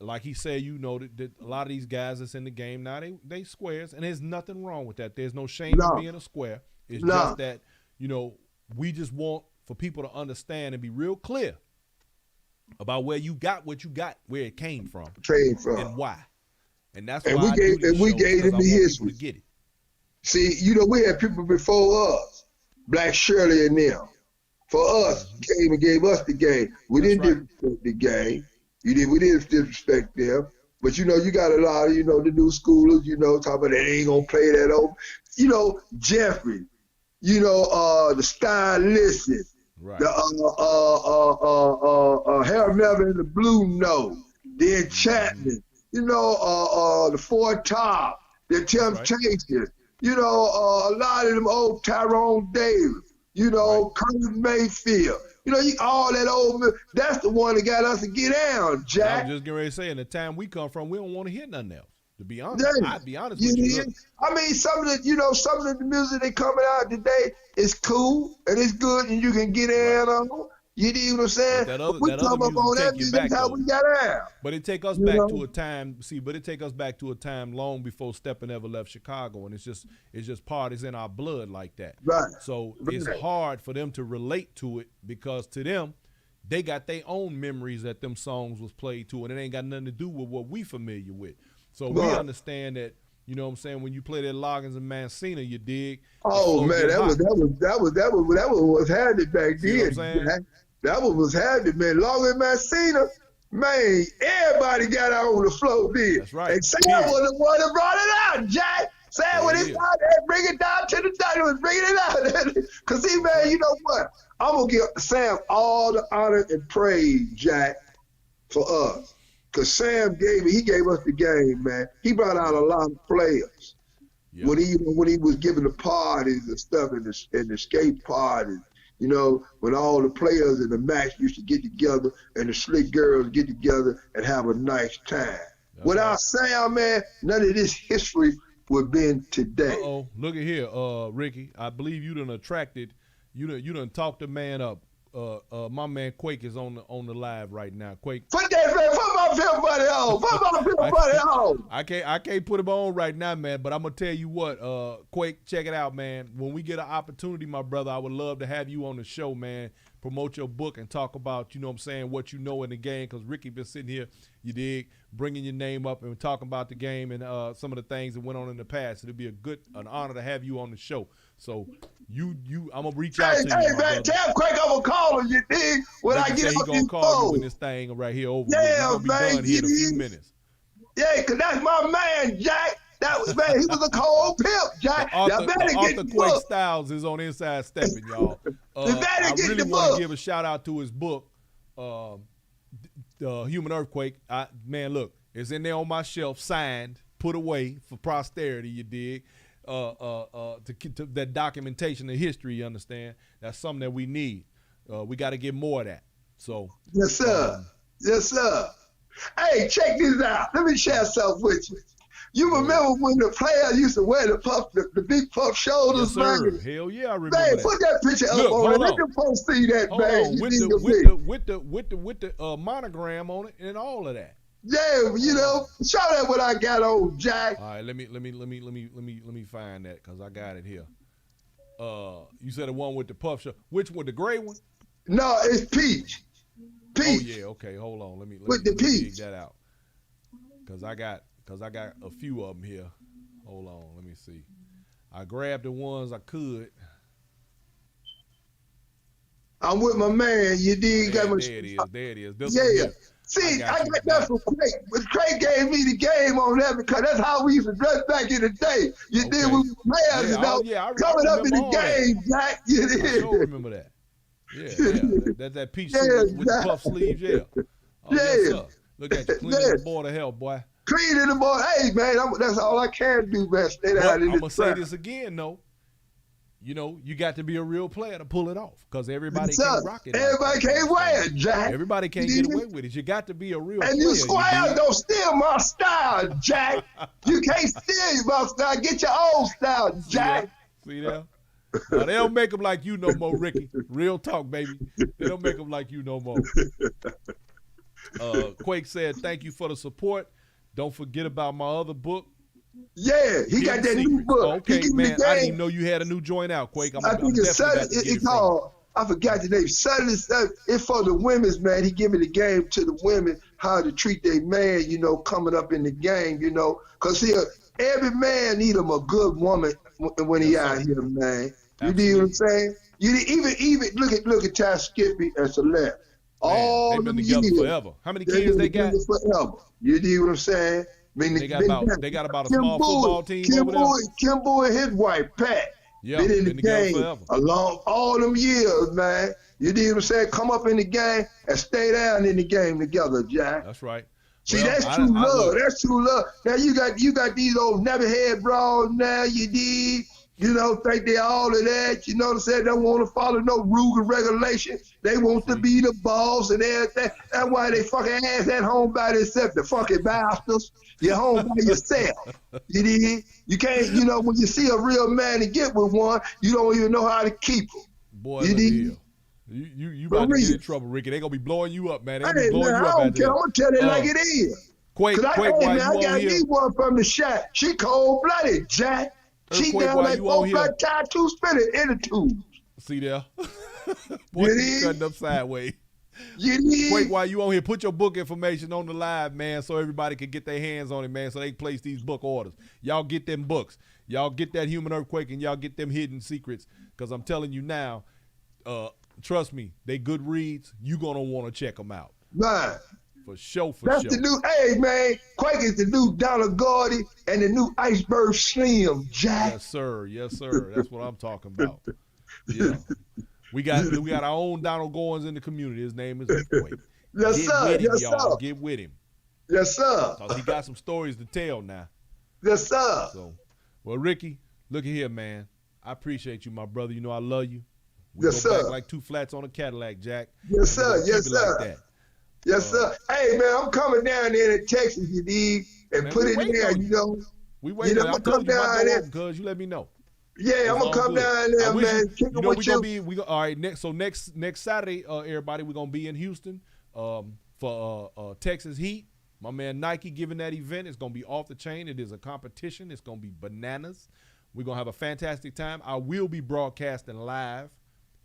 Like he said, that a lot of these guys that's in the game now, they squares, and there's nothing wrong with that. There's no shame in being a square. It's just that, we just want for people to understand and be real clear about where you got what you got, where it came from, and why. And that's and why we gave them the history to get it. See, you know, we had people before us, Black Shirley and them. For us, came and gave us the game. We didn't disrespect the game. We didn't disrespect them. But you know, you got a lot of, you know, the new schoolers, you know, talking about they ain't gonna play that over. You know, Jeffrey, you know, the stylist, the Harold Melvin and the Blue Note, the Enchantment, you know, the Four Top, the Temptations, you know, a lot of them old Tyrone Davis, you know, Curtis Mayfield. You know, all that old, that's the one that got us to get down, Jack. I was just getting ready to say, in the time we come from, we don't want to hear nothing else. To be honest, I'd be honest with you. I mean, some of the music that coming out today is cool and it's good and you can get in on. You know what I'm saying? But we come up on that music, that's how we got out. But it take us back to a time. But it take us back to a time long before Steppin ever left Chicago, and it's just part is in our blood like that. Right. So it's hard for them to relate to it because to them, they got their own memories that them songs was played to, and it ain't got nothing to do with what we familiar with. So we understand that. You know what I'm saying? When you play that Loggins and Mancina, you dig. Oh man, that was what's happening back then. That was happening, man. Loggins and Mancina, man, everybody got out on the floor then. That's right. And Sam was the one that brought it out, Jack. Sam when it's out there, bring it down to the top, was bringing it out. Cause see, man, you know what? I'm gonna give Sam all the honor and praise, Jack, for us. Cause Sam gave us the game, man. He brought out a lot of players. Yep. When he was giving the parties and stuff and the skate parties, you know, when all the players in the match used to get together and the slick girls get together and have a nice time. Without Sam, man, none of this history would have been today. Look at here, Ricky. I believe you done talked the man up. My man Quake is on the live right now. Quake. Put my film buddy on. I can't put him on right now, man. But I'm gonna tell you what, Quake, check it out, man. When we get an opportunity, my brother, I would love to have you on the show, man. Promote your book and talk about, you know what I'm saying, what you know in the game. Because Ricky been sitting here, you dig, bringing your name up and talking about the game and some of the things that went on in the past. It'll be an honor to have you on the show. So I'm gonna reach out to you. Hey man, tell Quake I'm gonna call him, you dig? When I get up gonna call you when this thing right here over. Yeah, be man, done here in a few minutes. Yeah, cause that's my man, Jack. That was man, he was a cold pimp, Jack. Arthur Quake Styles is on Inside Steppin, y'all. I really want to give a shout out to his book, Human Earthquake. Man, look, it's in there on my shelf, signed, put away for posterity. You dig? To that documentation of history, you understand? That's something that we need. We got to get more of that. So yes, sir. Yes, sir. Hey, check this out. Let me share something with you. You remember when the players used to wear the big puff shoulders, yes, sir. man? Hell yeah, I remember man, that. Put that picture up on it. Let them folks see that, man. With the monogram on it and all of that. Yeah, you know, show that what I got on, Jack. All right, let me find that because I got it here. You said the one with the puff shirt. Which one? The gray one? No, it's peach. Peach. Oh yeah, okay. Hold on. Let me dig that out. Cause I got a few of them here. Hold on. Let me see. I grabbed the ones I could. I'm with my man. You dig? There it is. This yeah. See, I got that from Craig. But Craig gave me the game on that because that's how we used to dress back in the day. You did with players, you know, coming up in the game, Jack. You did. I don't remember that. Yeah. That's that peach suit with the puff sleeves, yeah. Yes, look at you, cleaning the board of hell, boy. Cleaning the board. Hey, man, that's all I can do, man. Stay out in the I'm going to say this again, though. You know, you got to be a real player to pull it off because everybody can't rock it. Everybody can't wear it, Jack. Everybody can't get away with it. You got to be a real player. And you squares don't steal my style, Jack. You can't steal my style. Get your own style, Jack. See that? Now, they don't make them like you no more, Ricky. Real talk, baby. They don't make them like you no more. Quake said, thank you for the support. Don't forget about my other book. Yeah, he got that new book. Okay, man, I didn't even know you had a new joint out, Quake. I think it's called I forgot the name. Suddenly, it's for the women's, man. He give me the game to the women, how to treat their man, you know, coming up in the game, you know. Because here, every man need him a good woman when he out here, man. You know what I'm saying? You even look at Ty Skippy and Celeste. All they've been together forever. How many kids they got? Forever. You know what I'm saying? I mean, they got about a small football team over there. Kimbo and his wife, Pat. Yeah, been in the together game forever. along all them years, man. You know what I'm saying? Come up in the game and stay down in the game together, Jack. That's right. See, that's true love. That's true love. Now you got these old never-head bras now, you dig? You know, think they all of that. You know what I'm saying? They don't want to follow no rule and regulation. They want to be the boss and everything. That's why they fucking ass at home by themselves, the fucking bastards. You're home by yourself. You dig? You can't, you know, when you see a real man and get with one, you don't even know how to keep them. Boy, you dig? You about to get in trouble, Ricky. They gonna be blowing you up, man. They gonna be blowing you up. I don't care. I'm gonna tell it like it is. Quake, I got me one from the shack. She cold-blooded, Jack. She down like both like tattoo spinning in the tubes. See there? Boy, you cutting up sideways. Wait, while you on here, put your book information on the live, man, so everybody can get their hands on it, man, so they can place these book orders. Y'all get them books. Y'all get that Human Earthquake, and y'all get them hidden secrets, because I'm telling you now, trust me, they good reads. You going to want to check them out. Man. For sure, That's the new, hey, man, Quake is the new Donald Gordy and the new Iceberg Slim, Jack. Yes, sir. Yes, sir. That's what I'm talking about. Yeah. We got our own Donald Gordons in the community. His name is Quake. Yes, sir. Yes, sir. Get with him. Yes, sir. He got some stories to tell now. Yes, sir. So, well, Ricky, look at here, man. I appreciate you, my brother. You know I love you. We yes, go sir. Back like two flats on a Cadillac, Jack. Yes, sir. Yes, sir. Like that. Yes, sir. Hey, man, I'm coming down there in Texas, you dig, and put it in there, you know. We waiting. I'm come down there because you let me know. Yeah, I'm gonna come down there, man. You know, we gonna be. All right. Next Saturday, everybody, we're gonna be in Houston for Texas Heat. My man Nike giving that event. It's gonna be off the chain. It is a competition. It's gonna be bananas. We're gonna have a fantastic time. I will be broadcasting live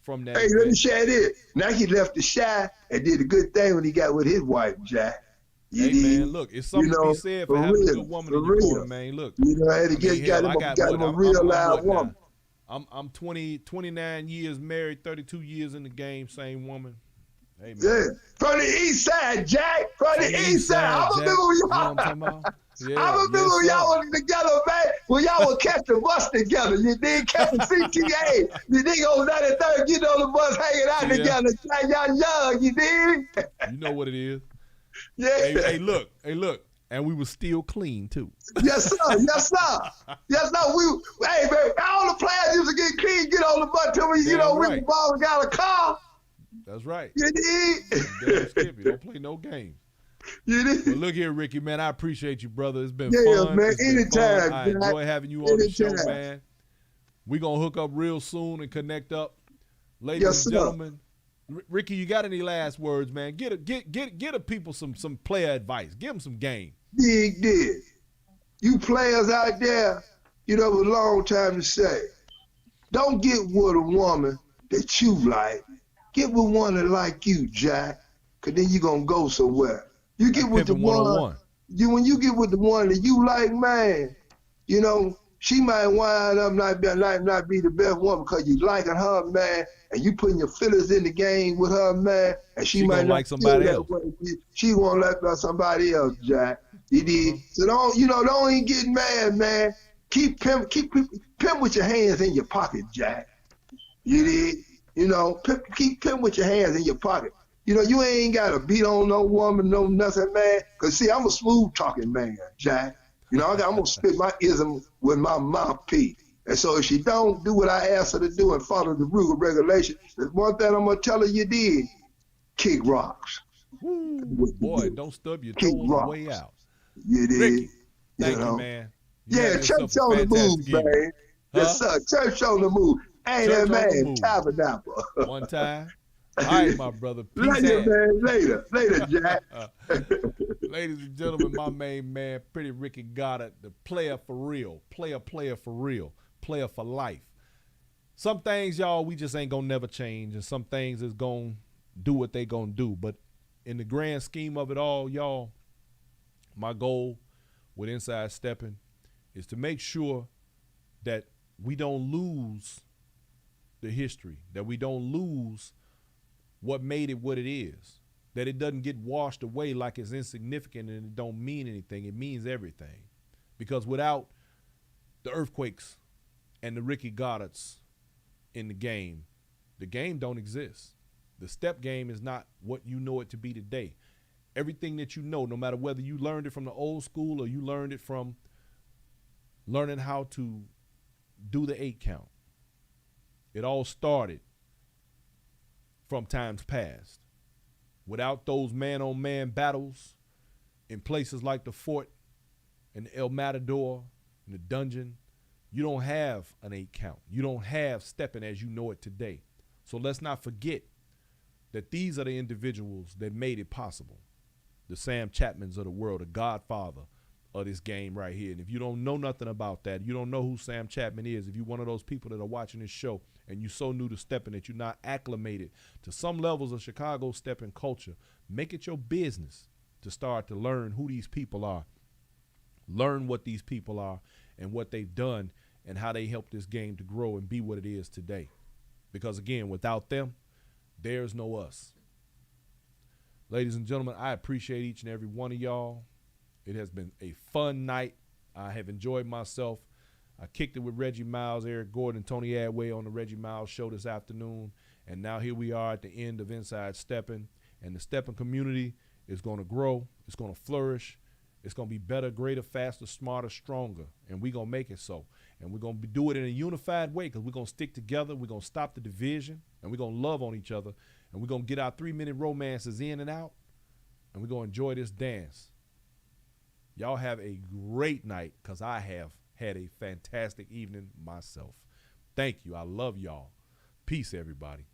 from that. Hey, let me share this. Nike left the shy and did a good thing when he got with his wife, Jack. Hey, man, look, it's something to be said for having a good woman in your corner, man. Look, you know, I had to got him a real live woman. I'm 29 years married, 32 years in the game, same woman. Hey, man. Yeah, from the east side, Jack. From the east side. I remember when y'all was together, man. When y'all would catch the bus together. You did catch the CTA. You did go 93rd, get on the bus hanging out together. Y'all young, you did? You know what it is. Yeah. Hey, look. And we was still clean, too. Yes, sir. Yes, sir. Yes, sir. Hey, man, all the players used to get clean, get on the bus till we, we ball and got a car. That's right. You did? Skip, you don't play no games. You did? Well, look here, Ricky, man, I appreciate you, brother. It's been fun. Man. Anytime, I enjoy having you on the show, man. We're going to hook up real soon and connect up. Ladies and gentlemen, Ricky, you got any last words, man? Get a people some player advice. Give them some game. Dig. You players out there, you know, a long time to say, don't get with a woman that you like. Get with one that like you, Jack, because then you're going to go somewhere. You get with the one, when you get with the one that you like, man, you know, she might wind up not be the best one because you liking her, man, and you putting your feelings in the game with her, man, and she might not like somebody else. She won't like somebody else, Jack. You did. So don't even get mad, man. Keep pimp with your hands in your pocket, Jack. You did. You know, keep pimp with your hands in your pocket. You know, you ain't got to beat on no woman, no nothing, man. Because, see, I'm a smooth-talking man, Jack. You know, I'm going to spit my ism with my mouthpiece. And so if she don't do what I ask her to do and follow the rule and regulation, there's one thing I'm going to tell her you did. Kick rocks. Woo, boy, don't stub your toes on the way out. You did. Ricky, thank you, man. Church on the move, man. Yes, sir. Church on the move. Ain't that man, tabernacle. One time. All right, my brother. Peace Later, Jack. Ladies and gentlemen, my main man, Pretty Ricky Goddard, the player for real, player for real, player for life. some things, y'all, we just ain't gonna never change, and some things is gonna do what they gonna do. But in the grand scheme of it all, y'all, my goal with Inside Steppin is to make sure that we don't lose the history, that we don't lose what made it what it is, that it doesn't get washed away like it's insignificant and it don't mean anything. It means everything. Because without the earthquakes and the Ricky Goddards in the game don't exist. The step game is not what you know it to be today. Everything that you know, no matter whether you learned it from the old school or you learned it from learning how to do the 8 count, it all started from times past. Without those man-on-man battles in places like the Fort and the El Matador and the Dungeon, you don't have an 8 count. You don't have stepping as you know it today. So let's not forget that these are the individuals that made it possible. The Sam Chapmans of the world, the godfather of this game right here. And if you don't know nothing about that, you don't know who Sam Chapman is, if you're one of those people that are watching this show and you're so new to stepping that you're not acclimated to some levels of Chicago stepping culture, make it your business to start to learn who these people are, learn what these people are and what they've done and how they helped this game to grow and be what it is today. Because again, without them, there's no us. Ladies and gentlemen, I appreciate each and every one of y'all. It has been a fun night. I have enjoyed myself. I kicked it with Reggie Miles, Eric Gordon, Tony Adway on the Reggie Miles show this afternoon. And now here we are at the end of Inside Steppin. And the stepping community is going to grow. It's going to flourish. It's going to be better, greater, faster, smarter, stronger. And we're going to make it so. And we're going to do it in a unified way because we're going to stick together. We're going to stop the division. And we're going to love on each other. And we're going to get our 3-minute romances in and out. And we're going to enjoy this dance. Y'all have a great night because I have had a fantastic evening myself. Thank you. I love y'all. Peace, everybody.